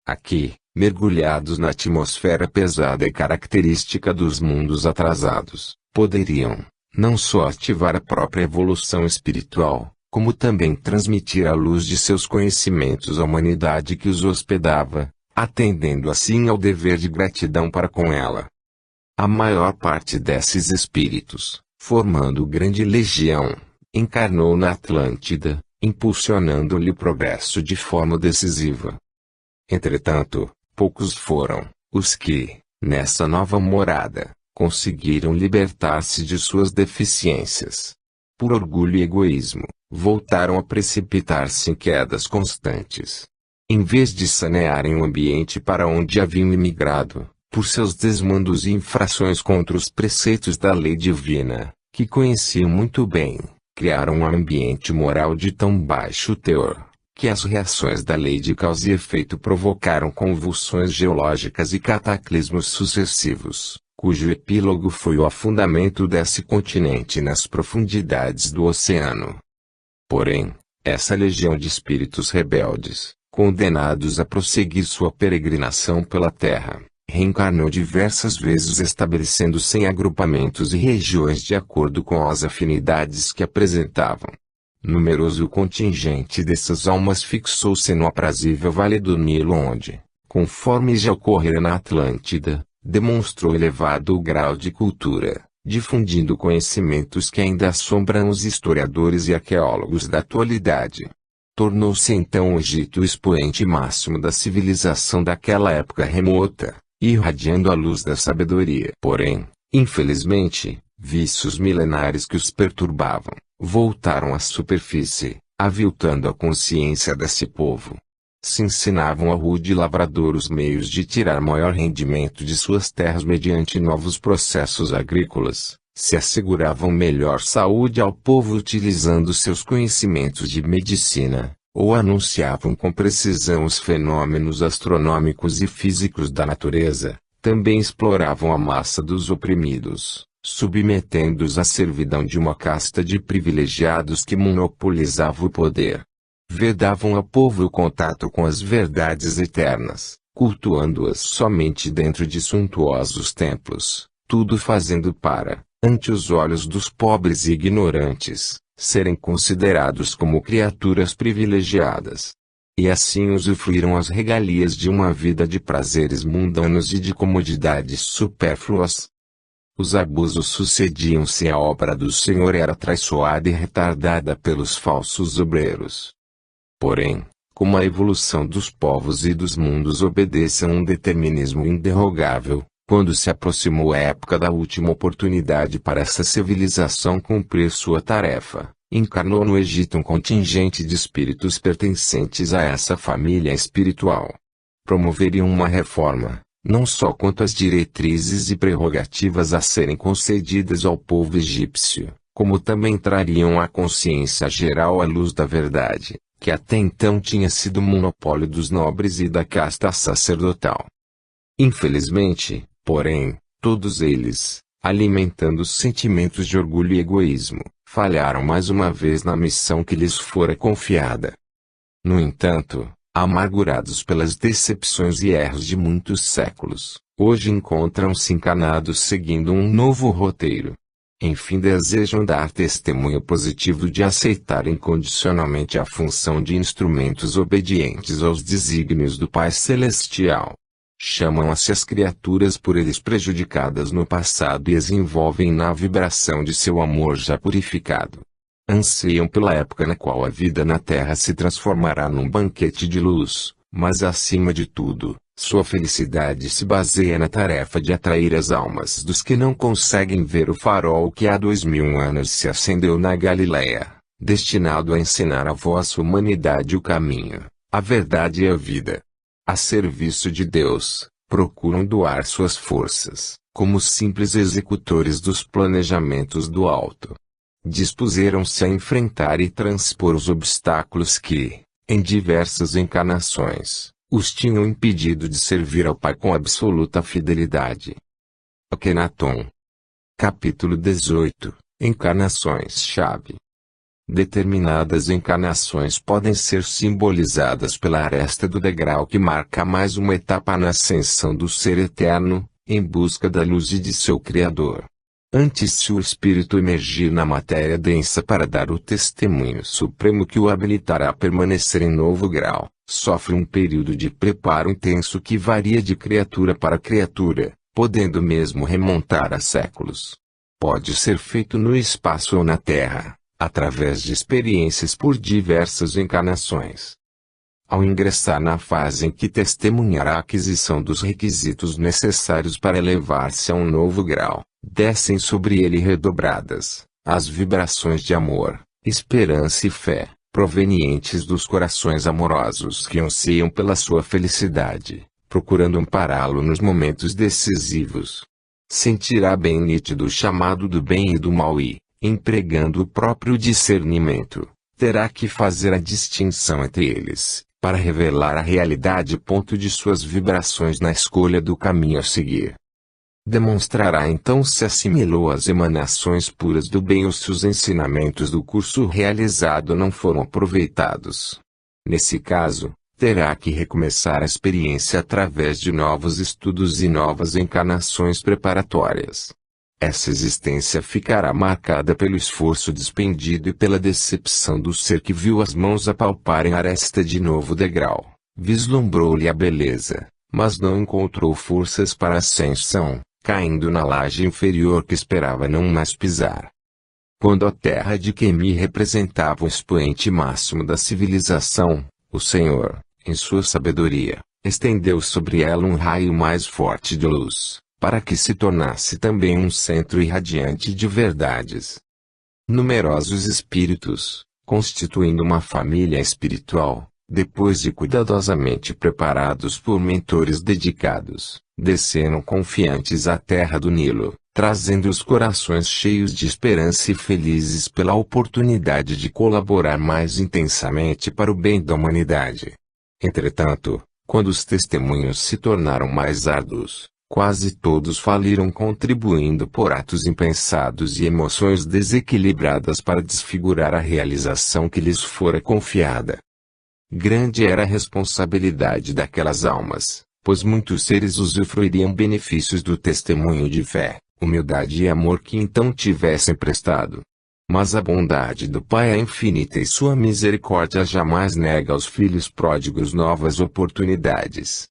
Aqui, mergulhados na atmosfera pesada e característica dos mundos atrasados, poderiam, não só ativar a própria evolução espiritual, como também transmitir a luz de seus conhecimentos à humanidade que os hospedava, atendendo assim ao dever de gratidão para com ela. A maior parte desses espíritos, formando grande legião, encarnou na Atlântida, impulsionando-lhe o progresso de forma decisiva. Entretanto, poucos foram os que, nessa nova morada, conseguiram libertar-se de suas deficiências. Por orgulho e egoísmo, voltaram a precipitar-se em quedas constantes. Em vez de sanearem o ambiente para onde haviam imigrado, por seus desmandos e infrações contra os preceitos da lei divina, que conheciam muito bem, criaram um ambiente moral de tão baixo teor, que as reações da lei de causa e efeito provocaram convulsões geológicas e cataclismos sucessivos, cujo epílogo foi o afundamento desse continente nas profundidades do oceano. Porém, essa legião de espíritos rebeldes, condenados a prosseguir sua peregrinação pela terra, reencarnou diversas vezes, estabelecendo-se em agrupamentos e regiões de acordo com as afinidades que apresentavam. Numeroso contingente dessas almas fixou-se no aprazível Vale do Nilo onde, conforme já ocorrera na Atlântida, demonstrou elevado grau de cultura, difundindo conhecimentos que ainda assombram os historiadores e arqueólogos da atualidade. Tornou-se então o Egito o expoente máximo da civilização daquela época remota, irradiando a luz da sabedoria. Porém, infelizmente, vícios milenares que os perturbavam, voltaram à superfície, aviltando a consciência desse povo. Se ensinavam ao rude lavrador os meios de tirar maior rendimento de suas terras mediante novos processos agrícolas, se asseguravam melhor saúde ao povo utilizando seus conhecimentos de medicina, ou anunciavam com precisão os fenômenos astronômicos e físicos da natureza, também exploravam a massa dos oprimidos, submetendo-os à servidão de uma casta de privilegiados que monopolizava o poder. Vedavam ao povo o contato com as verdades eternas, cultuando-as somente dentro de suntuosos templos, tudo fazendo para, ante os olhos dos pobres e ignorantes, serem considerados como criaturas privilegiadas. E assim usufruíram as regalias de uma vida de prazeres mundanos e de comodidades supérfluas. Os abusos sucediam-se, a obra do Senhor era traiçoada e retardada pelos falsos obreiros. Porém, como a evolução dos povos e dos mundos obedece a um determinismo inderrogável, quando se aproximou a época da última oportunidade para essa civilização cumprir sua tarefa, encarnou no Egito um contingente de espíritos pertencentes a essa família espiritual. Promoveriam uma reforma, não só quanto às diretrizes e prerrogativas a serem concedidas ao povo egípcio, como também trariam à consciência geral a luz da verdade, que até então tinha sido monopólio dos nobres e da casta sacerdotal. Infelizmente, porém, todos eles, alimentando sentimentos de orgulho e egoísmo, falharam mais uma vez na missão que lhes fora confiada. No entanto, amargurados pelas decepções e erros de muitos séculos, hoje encontram-se encanados seguindo um novo roteiro. Enfim, desejam dar testemunho positivo de aceitar incondicionalmente a função de instrumentos obedientes aos desígnios do Pai Celestial. Chamam-se as criaturas por eles prejudicadas no passado e as envolvem na vibração de seu amor já purificado. Anseiam pela época na qual a vida na Terra se transformará num banquete de luz, mas acima de tudo, sua felicidade se baseia na tarefa de atrair as almas dos que não conseguem ver o farol que há 2000 anos se acendeu na Galileia, destinado a ensinar à vossa humanidade o caminho, a verdade e a vida. A serviço de Deus, procuram doar suas forças, como simples executores dos planejamentos do alto. Dispuseram-se a enfrentar e transpor os obstáculos que, em diversas encarnações, os tinham impedido de servir ao Pai com absoluta fidelidade. Akenaton. Capítulo 18. Encarnações-chave. Determinadas encarnações podem ser simbolizadas pela aresta do degrau que marca mais uma etapa na ascensão do Ser Eterno, em busca da luz e de seu Criador. Antes, se o espírito emergir na matéria densa para dar o testemunho supremo que o habilitará a permanecer em novo grau, sofre um período de preparo intenso que varia de criatura para criatura, podendo mesmo remontar a séculos. Pode ser feito no espaço ou na Terra, através de experiências por diversas encarnações. Ao ingressar na fase em que testemunhará a aquisição dos requisitos necessários para elevar-se a um novo grau, descem sobre ele redobradas as vibrações de amor, esperança e fé, provenientes dos corações amorosos que anseiam pela sua felicidade, procurando ampará-lo nos momentos decisivos. Sentirá bem nítido o chamado do bem e do mal e, empregando o próprio discernimento, terá que fazer a distinção entre eles, para revelar a realidade ponto de suas vibrações na escolha do caminho a seguir. Demonstrará então se assimilou às emanações puras do bem ou se os ensinamentos do curso realizado não foram aproveitados. Nesse caso, terá que recomeçar a experiência através de novos estudos e novas encarnações preparatórias. Essa existência ficará marcada pelo esforço despendido e pela decepção do ser que viu as mãos apalparem a aresta de novo degrau, vislumbrou-lhe a beleza, mas não encontrou forças para a ascensão, caindo na laje inferior que esperava não mais pisar. Quando a terra de Kemi representava o expoente máximo da civilização, o Senhor, em sua sabedoria, estendeu sobre ela um raio mais forte de luz, para que se tornasse também um centro irradiante de verdades. Numerosos espíritos, constituindo uma família espiritual, depois de cuidadosamente preparados por mentores dedicados, desceram confiantes à terra do Nilo, trazendo os corações cheios de esperança e felizes pela oportunidade de colaborar mais intensamente para o bem da humanidade. Entretanto, quando os testemunhos se tornaram mais árduos, quase todos faliram contribuindo por atos impensados e emoções desequilibradas para desfigurar a realização que lhes fora confiada. Grande era a responsabilidade daquelas almas, pois muitos seres usufruiriam benefícios do testemunho de fé, humildade e amor que então tivessem prestado. Mas a bondade do Pai é infinita e sua misericórdia jamais nega aos filhos pródigos novas oportunidades.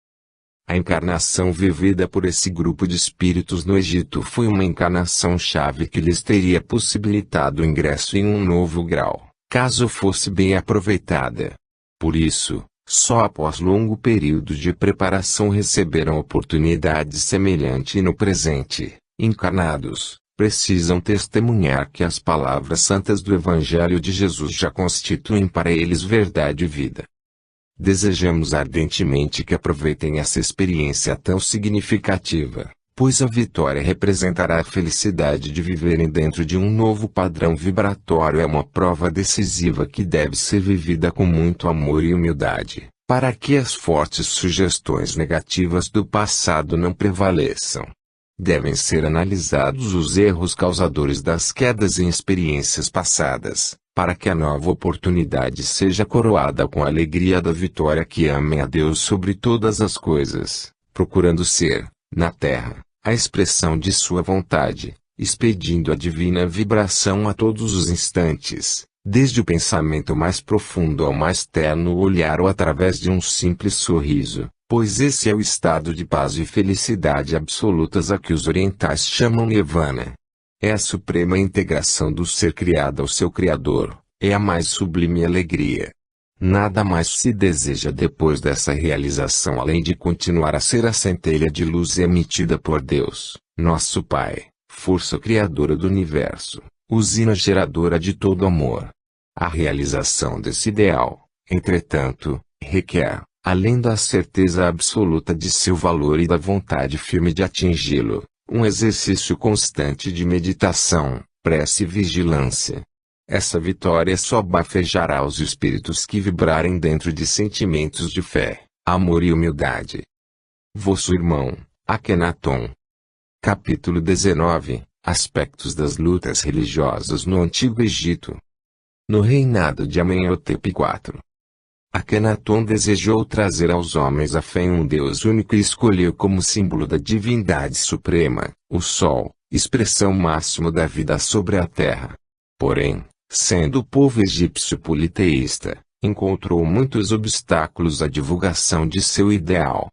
A encarnação vivida por esse grupo de espíritos no Egito foi uma encarnação-chave que lhes teria possibilitado o ingresso em um novo grau, caso fosse bem aproveitada. Por isso, só após longo período de preparação receberam oportunidade semelhante e no presente, encarnados, precisam testemunhar que as palavras santas do Evangelho de Jesus já constituem para eles verdade e vida. Desejamos ardentemente que aproveitem essa experiência tão significativa, pois a vitória representará a felicidade de viverem dentro de um novo padrão vibratório. É uma prova decisiva que deve ser vivida com muito amor e humildade, para que as fortes sugestões negativas do passado não prevaleçam. Devem ser analisados os erros causadores das quedas em experiências passadas, para que a nova oportunidade seja coroada com a alegria da vitória. Que amem a Deus sobre todas as coisas, procurando ser, na terra, a expressão de sua vontade, expedindo a divina vibração a todos os instantes, desde o pensamento mais profundo ao mais terno olhar ou através de um simples sorriso, pois esse é o estado de paz e felicidade absolutas a que os orientais chamam Nirvana. É a suprema integração do ser criado ao seu Criador, é a mais sublime alegria. Nada mais se deseja depois dessa realização além de continuar a ser a centelha de luz emitida por Deus, nosso Pai, força criadora do universo, usina geradora de todo amor. A realização desse ideal, entretanto, requer, além da certeza absoluta de seu valor e da vontade firme de atingi-lo, um exercício constante de meditação, prece e vigilância. Essa vitória só bafejará os espíritos que vibrarem dentro de sentimentos de fé, amor e humildade. Vosso irmão, Akenaton. Capítulo 19 – Aspectos das lutas religiosas no Antigo Egito. No reinado de Amenhotep IV, Akenaton desejou trazer aos homens a fé em um Deus único e escolheu como símbolo da divindade suprema, o Sol, expressão máxima da vida sobre a terra. Porém, sendo o povo egípcio politeísta, encontrou muitos obstáculos à divulgação de seu ideal.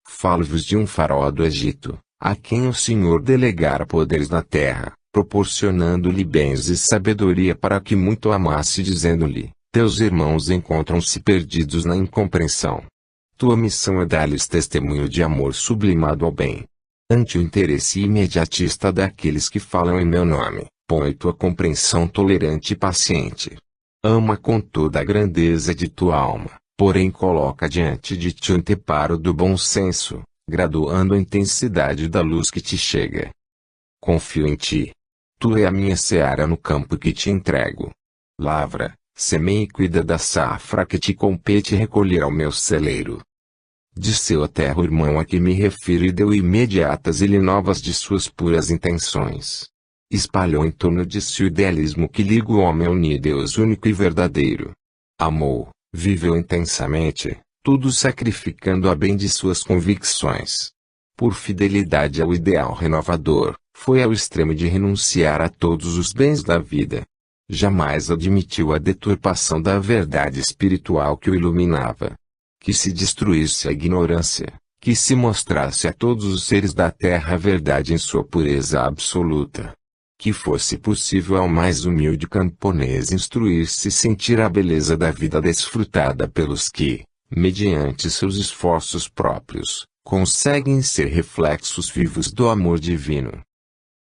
Falo-vos de um faraó do Egito, a quem o Senhor delegara poderes na terra, proporcionando-lhe bens e sabedoria para que muito amasse, dizendo-lhe: teus irmãos encontram-se perdidos na incompreensão. Tua missão é dar-lhes testemunho de amor sublimado ao bem. Ante o interesse imediatista daqueles que falam em meu nome, põe tua compreensão tolerante e paciente. Ama com toda a grandeza de tua alma, porém coloca diante de ti o anteparo do bom senso, graduando a intensidade da luz que te chega. Confio em ti. Tu é a minha seara no campo que te entrego. Lavra, semeia e cuida da safra que te compete recolher ao meu celeiro. Disse a terra o irmão a que me refiro e deu imediatas e lhe novas de suas puras intenções. Espalhou em torno de si o idealismo que liga o homem ao unideus único e verdadeiro. Amou, viveu intensamente, tudo sacrificando a bem de suas convicções. Por fidelidade ao ideal renovador, foi ao extremo de renunciar a todos os bens da vida. Jamais admitiu a deturpação da verdade espiritual que o iluminava. Que se destruísse a ignorância, que se mostrasse a todos os seres da terra a verdade em sua pureza absoluta. Que fosse possível ao mais humilde camponês instruir-se e sentir a beleza da vida desfrutada pelos que, mediante seus esforços próprios, conseguem ser reflexos vivos do amor divino.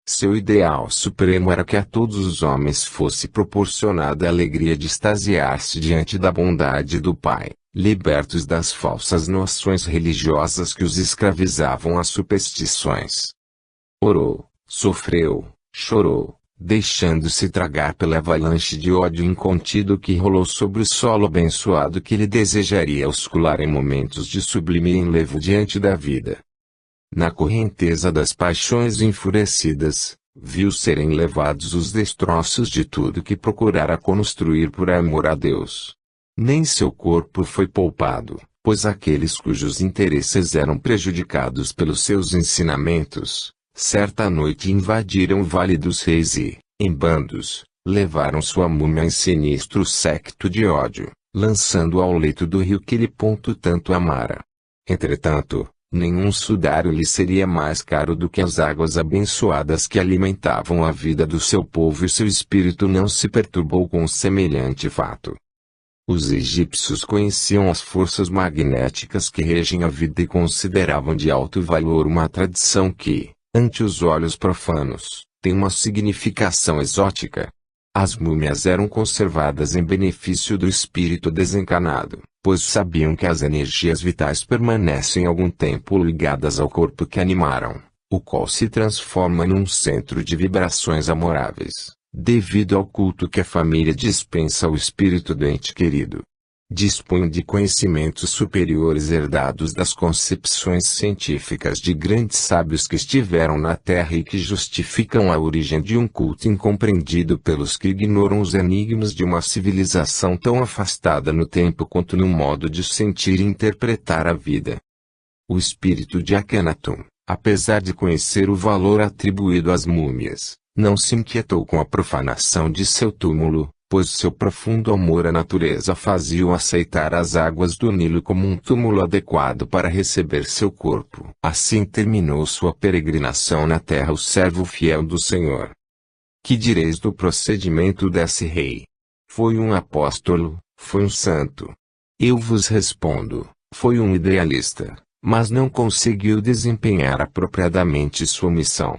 Seu ideal supremo era que a todos os homens fosse proporcionada a alegria de extasiar-se diante da bondade do Pai, libertos das falsas noções religiosas que os escravizavam às superstições. Orou, sofreu, chorou, deixando-se tragar pela avalanche de ódio incontido que rolou sobre o solo abençoado que ele desejaria oscular em momentos de sublime enlevo diante da vida. Na correnteza das paixões enfurecidas, viu serem levados os destroços de tudo que procurara construir por amor a Deus. Nem seu corpo foi poupado, pois aqueles cujos interesses eram prejudicados pelos seus ensinamentos, certa noite invadiram o Vale dos Reis e, em bandos, levaram sua múmia em sinistro séquito de ódio, lançando ao leito do rio que ele tanto amara. Entretanto, nenhum sudário lhe seria mais caro do que as águas abençoadas que alimentavam a vida do seu povo e seu espírito não se perturbou com semelhante fato. Os egípcios conheciam as forças magnéticas que regem a vida e consideravam de alto valor uma tradição que, ante os olhos profanos, tem uma significação exótica. As múmias eram conservadas em benefício do espírito desencarnado, pois sabiam que as energias vitais permanecem algum tempo ligadas ao corpo que animaram, o qual se transforma num centro de vibrações amoráveis, devido ao culto que a família dispensa ao espírito do ente querido. Dispunham de conhecimentos superiores herdados das concepções científicas de grandes sábios que estiveram na Terra e que justificam a origem de um culto incompreendido pelos que ignoram os enigmas de uma civilização tão afastada no tempo quanto no modo de sentir e interpretar a vida. O espírito de Akhenaton, apesar de conhecer o valor atribuído às múmias, não se inquietou com a profanação de seu túmulo, pois seu profundo amor à natureza fazia-o aceitar as águas do Nilo como um túmulo adequado para receber seu corpo. Assim terminou sua peregrinação na terra o servo fiel do Senhor. Que direis do procedimento desse rei? Foi um apóstolo, foi um santo. Eu vos respondo, foi um idealista, mas não conseguiu desempenhar apropriadamente sua missão.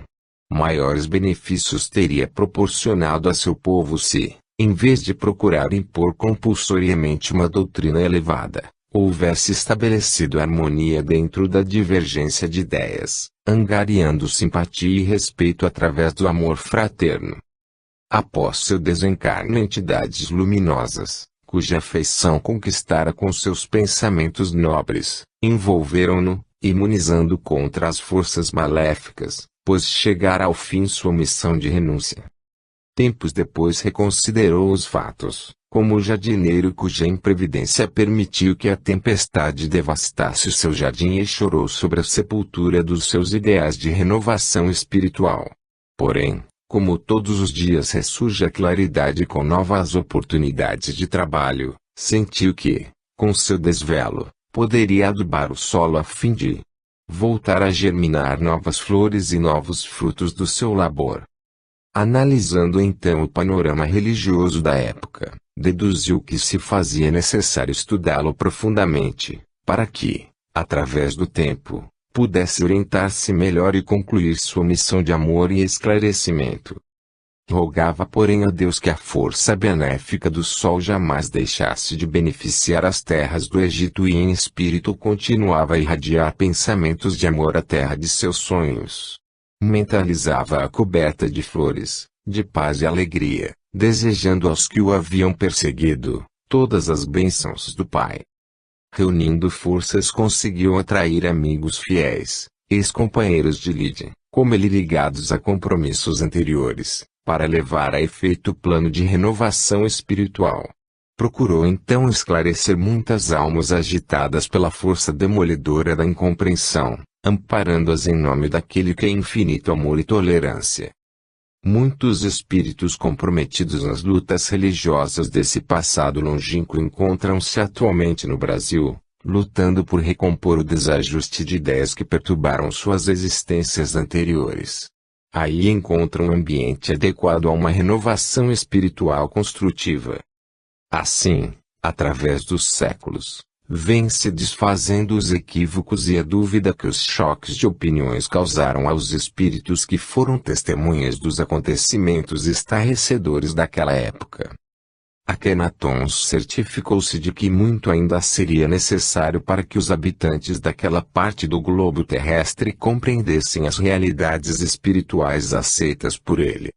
Maiores benefícios teria proporcionado a seu povo se, em vez de procurar impor compulsoriamente uma doutrina elevada, houvesse estabelecido harmonia dentro da divergência de ideias, angariando simpatia e respeito através do amor fraterno. Após seu desencarne entidades luminosas, cuja afeição conquistara com seus pensamentos nobres, envolveram-no, imunizando contra as forças maléficas, pois chegara ao fim sua missão de renúncia. Tempos depois reconsiderou os fatos, como o jardineiro cuja imprevidência permitiu que a tempestade devastasse o seu jardim e chorou sobre a sepultura dos seus ideais de renovação espiritual. Porém, como todos os dias ressurge a claridade com novas oportunidades de trabalho, sentiu que, com seu desvelo, poderia adubar o solo a fim de voltar a germinar novas flores e novos frutos do seu labor. Analisando então o panorama religioso da época, deduziu que se fazia necessário estudá-lo profundamente, para que, através do tempo, pudesse orientar-se melhor e concluir sua missão de amor e esclarecimento. Rogava porém a Deus que a força benéfica do sol jamais deixasse de beneficiar as terras do Egito e em espírito continuava a irradiar pensamentos de amor à terra de seus sonhos. Mentalizava-a coberta de flores, de paz e alegria, desejando aos que o haviam perseguido, todas as bênçãos do Pai. Reunindo forças conseguiu atrair amigos fiéis, ex-companheiros de lide, como ele ligados a compromissos anteriores, para levar a efeito o plano de renovação espiritual. Procurou então esclarecer muitas almas agitadas pela força demolidora da incompreensão, amparando-as em nome daquele que é infinito amor e tolerância. Muitos espíritos comprometidos nas lutas religiosas desse passado longínquo encontram-se atualmente no Brasil, lutando por recompor o desajuste de ideias que perturbaram suas existências anteriores. Aí encontram um ambiente adequado a uma renovação espiritual construtiva. Assim, através dos séculos, vem-se desfazendo os equívocos e a dúvida que os choques de opiniões causaram aos espíritos que foram testemunhas dos acontecimentos estarrecedores daquela época. Akhenaton certificou-se de que muito ainda seria necessário para que os habitantes daquela parte do globo terrestre compreendessem as realidades espirituais aceitas por ele.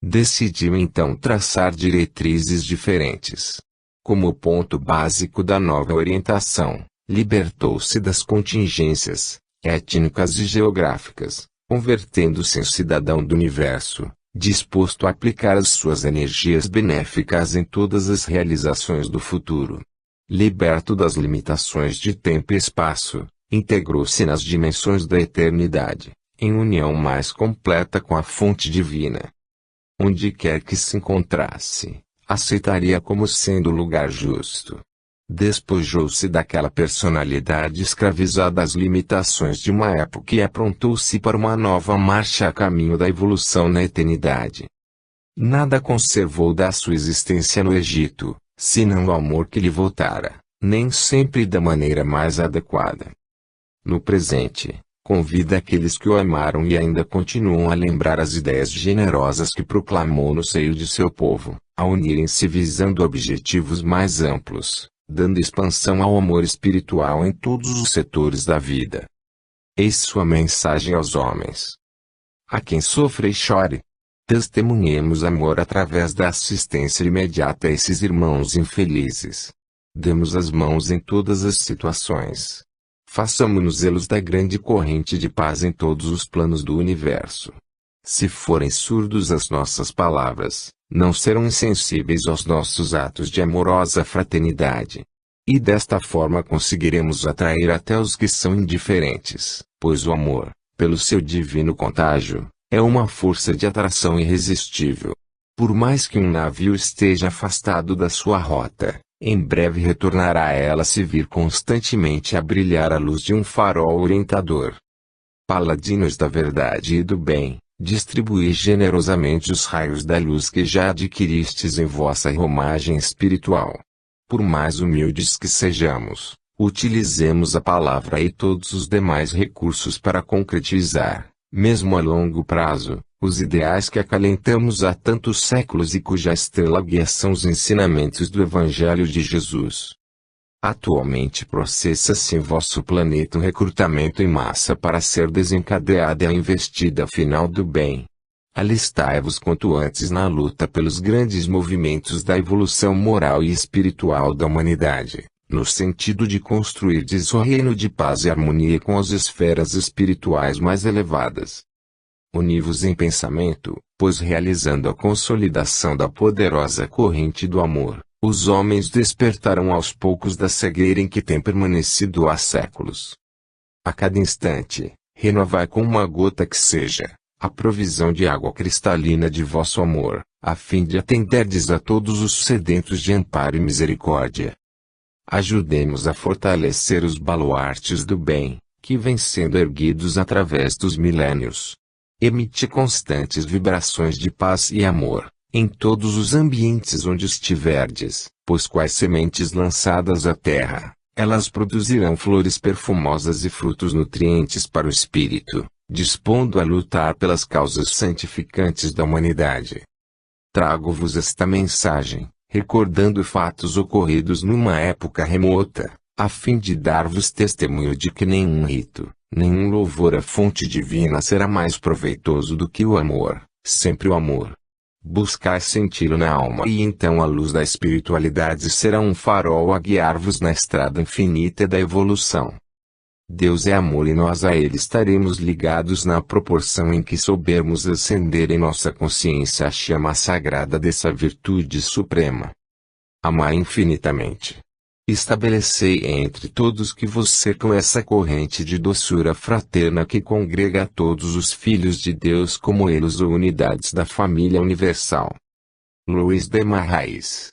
Decidiu então traçar diretrizes diferentes. Como ponto básico da nova orientação, libertou-se das contingências étnicas e geográficas, convertendo-se em cidadão do universo, disposto a aplicar as suas energias benéficas em todas as realizações do futuro. Liberto das limitações de tempo e espaço, integrou-se nas dimensões da eternidade, em união mais completa com a fonte divina. Onde quer que se encontrasse, aceitaria como sendo o lugar justo. Despojou-se daquela personalidade escravizada às limitações de uma época e aprontou-se para uma nova marcha a caminho da evolução na eternidade. Nada conservou da sua existência no Egito, senão o amor que lhe voltara, nem sempre da maneira mais adequada. No presente, convida aqueles que o amaram e ainda continuam a lembrar as ideias generosas que proclamou no seio de seu povo, a unirem-se visando objetivos mais amplos, dando expansão ao amor espiritual em todos os setores da vida. Eis sua mensagem aos homens. A quem sofre e chore, testemunhemos amor através da assistência imediata a esses irmãos infelizes. Demos as mãos em todas as situações. Façamo-nos elos da grande corrente de paz em todos os planos do universo. Se forem surdos às nossas palavras, não serão insensíveis aos nossos atos de amorosa fraternidade. E desta forma conseguiremos atrair até os que são indiferentes, pois o amor, pelo seu divino contágio, é uma força de atração irresistível. Por mais que um navio esteja afastado da sua rota, em breve retornará a ela se vir constantemente a brilhar a luz de um farol orientador. Paladinos da verdade e do bem, distribuí generosamente os raios da luz que já adquiristes em vossa romagem espiritual. Por mais humildes que sejamos, utilizemos a palavra e todos os demais recursos para concretizar, mesmo a longo prazo, os ideais que acalentamos há tantos séculos e cuja estrela guia são os ensinamentos do Evangelho de Jesus. Atualmente processa-se em vosso planeta um recrutamento em massa para ser desencadeada a investida final do bem. Alistai-vos quanto antes na luta pelos grandes movimentos da evolução moral e espiritual da humanidade, no sentido de construirdes o reino de paz e harmonia com as esferas espirituais mais elevadas. Uni-vos em pensamento, pois realizando a consolidação da poderosa corrente do amor, os homens despertarão aos poucos da cegueira em que têm permanecido há séculos. A cada instante, renovai com uma gota que seja, a provisão de água cristalina de vosso amor, a fim de atenderdes a todos os sedentos de amparo e misericórdia. Ajudemos a fortalecer os baluartes do bem, que vêm sendo erguidos através dos milênios. Emite constantes vibrações de paz e amor, em todos os ambientes onde estiverdes, pois quais sementes lançadas à terra, elas produzirão flores perfumosas e frutos nutrientes para o espírito, dispondo a lutar pelas causas santificantes da humanidade. Trago-vos esta mensagem, recordando fatos ocorridos numa época remota, a fim de dar-vos testemunho de que nenhum rito, nenhum louvor à fonte divina será mais proveitoso do que o amor, sempre o amor. Buscai senti-lo na alma e então a luz da espiritualidade será um farol a guiar-vos na estrada infinita da evolução. Deus é amor e nós a Ele estaremos ligados na proporção em que soubermos acender em nossa consciência a chama sagrada dessa virtude suprema. Amai infinitamente. Estabelecei entre todos que vos cercam essa corrente de doçura fraterna que congrega a todos os filhos de Deus como elos ou unidades da família universal. Luiz de Marrais.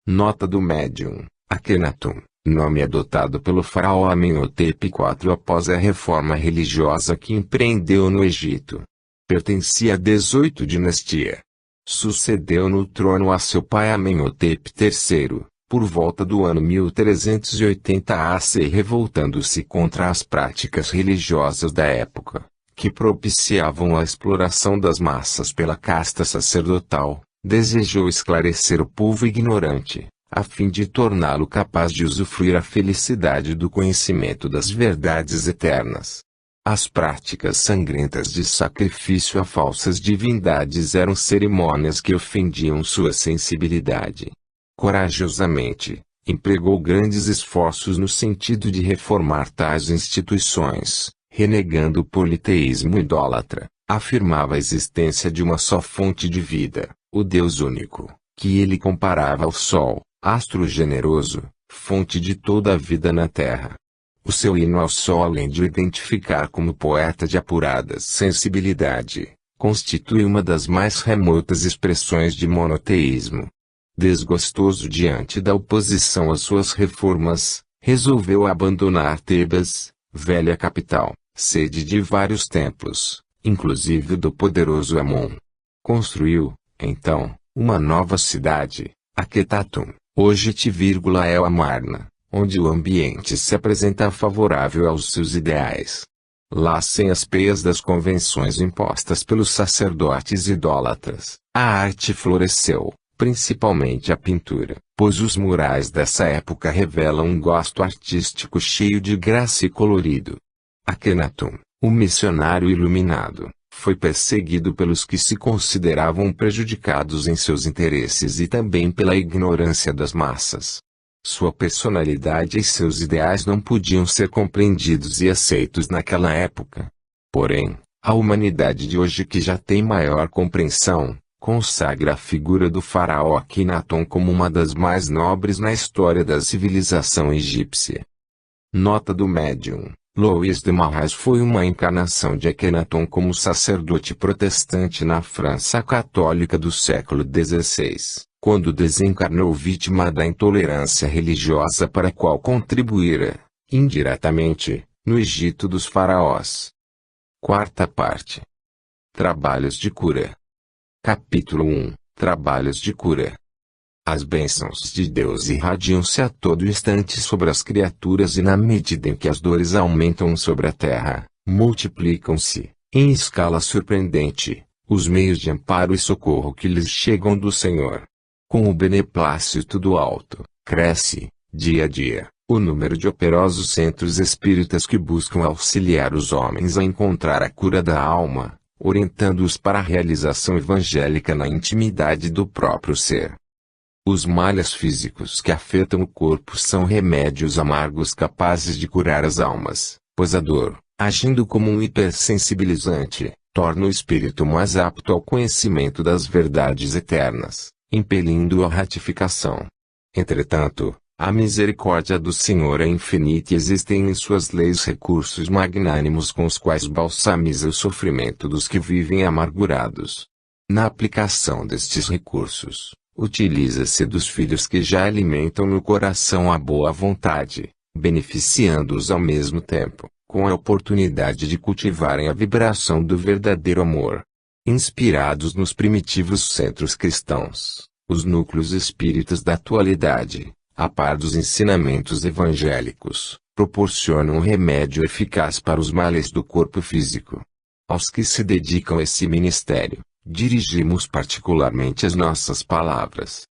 Nota do médium, Akhenaton, nome adotado pelo faraó Amenhotep IV após a reforma religiosa que empreendeu no Egito. Pertencia à 18ª dinastia. Sucedeu no trono a seu pai Amenhotep III, por volta do ano 1380 AC, revoltando-se contra as práticas religiosas da época, que propiciavam a exploração das massas pela casta sacerdotal. Desejou esclarecer o povo ignorante, a fim de torná-lo capaz de usufruir a felicidade do conhecimento das verdades eternas. As práticas sangrentas de sacrifício a falsas divindades eram cerimônias que ofendiam sua sensibilidade. Corajosamente, empregou grandes esforços no sentido de reformar tais instituições, renegando o politeísmo idólatra, afirmava a existência de uma só fonte de vida, o Deus único, que ele comparava ao Sol, astro generoso, fonte de toda a vida na Terra. O seu hino ao Sol, além de o identificar como poeta de apurada sensibilidade, constitui uma das mais remotas expressões de monoteísmo. Desgostoso diante da oposição às suas reformas, resolveu abandonar Tebas, velha capital, sede de vários templos, inclusive do poderoso Amon. Construiu, então, uma nova cidade, Akhetaton, hoje El Amarna, onde o ambiente se apresenta favorável aos seus ideais. Lá, sem as peias das convenções impostas pelos sacerdotes idólatras, a arte floresceu, principalmente a pintura, pois os murais dessa época revelam um gosto artístico cheio de graça e colorido. Akhenaton, o missionário iluminado, foi perseguido pelos que se consideravam prejudicados em seus interesses e também pela ignorância das massas. Sua personalidade e seus ideais não podiam ser compreendidos e aceitos naquela época. Porém, a humanidade de hoje, que já tem maior compreensão, consagra a figura do faraó Akhenaton como uma das mais nobres na história da civilização egípcia. Nota do médium. Luiz de Marrais foi uma encarnação de Akhenaton como sacerdote protestante na França católica do século XVI, quando desencarnou vítima da intolerância religiosa para a qual contribuíra, indiretamente, no Egito dos faraós. Quarta parte. Trabalhos de cura. Capítulo 1. Trabalhos de cura. As bênçãos de Deus irradiam-se a todo instante sobre as criaturas, e na medida em que as dores aumentam sobre a terra, multiplicam-se, em escala surpreendente, os meios de amparo e socorro que lhes chegam do Senhor. Com o beneplácito do alto, cresce, dia a dia, o número de operosos centros espíritas que buscam auxiliar os homens a encontrar a cura da alma, orientando-os para a realização evangélica na intimidade do próprio ser. Os males físicos que afetam o corpo são remédios amargos capazes de curar as almas, pois a dor, agindo como um hipersensibilizante, torna o espírito mais apto ao conhecimento das verdades eternas, impelindo-o à ratificação. Entretanto, a misericórdia do Senhor é infinita e existem em suas leis recursos magnânimos com os quais balsamiza o sofrimento dos que vivem amargurados. Na aplicação destes recursos, utiliza-se dos filhos que já alimentam no coração a boa vontade, beneficiando-os ao mesmo tempo, com a oportunidade de cultivarem a vibração do verdadeiro amor. Inspirados nos primitivos centros cristãos, os núcleos espíritas da atualidade, a par dos ensinamentos evangélicos, proporcionam um remédio eficaz para os males do corpo físico. Aos que se dedicam a esse ministério, dirigimos particularmente as nossas palavras.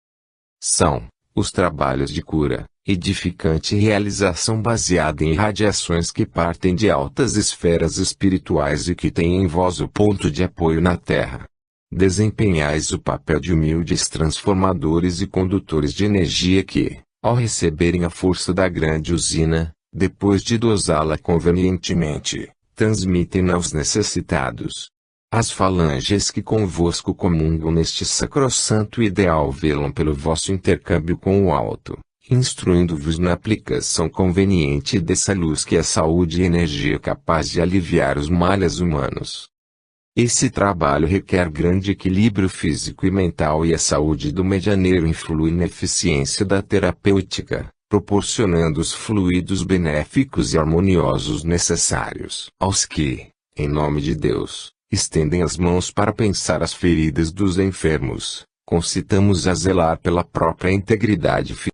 São os trabalhos de cura, edificante realização baseada em radiações que partem de altas esferas espirituais e que têm em vós o ponto de apoio na Terra. Desempenhais o papel de humildes transformadores e condutores de energia que, ao receberem a força da grande usina, depois de dosá-la convenientemente, transmitem-na aos necessitados. As falanges que convosco comungam neste sacrossanto ideal velam pelo vosso intercâmbio com o alto, instruindo-vos na aplicação conveniente dessa luz que é saúde e energia capaz de aliviar os males humanos. Esse trabalho requer grande equilíbrio físico e mental, e a saúde do medianeiro influi na eficiência da terapêutica, proporcionando os fluidos benéficos e harmoniosos necessários aos que, em nome de Deus, estendem as mãos para pensar as feridas dos enfermos. Concitamos a zelar pela própria integridade física.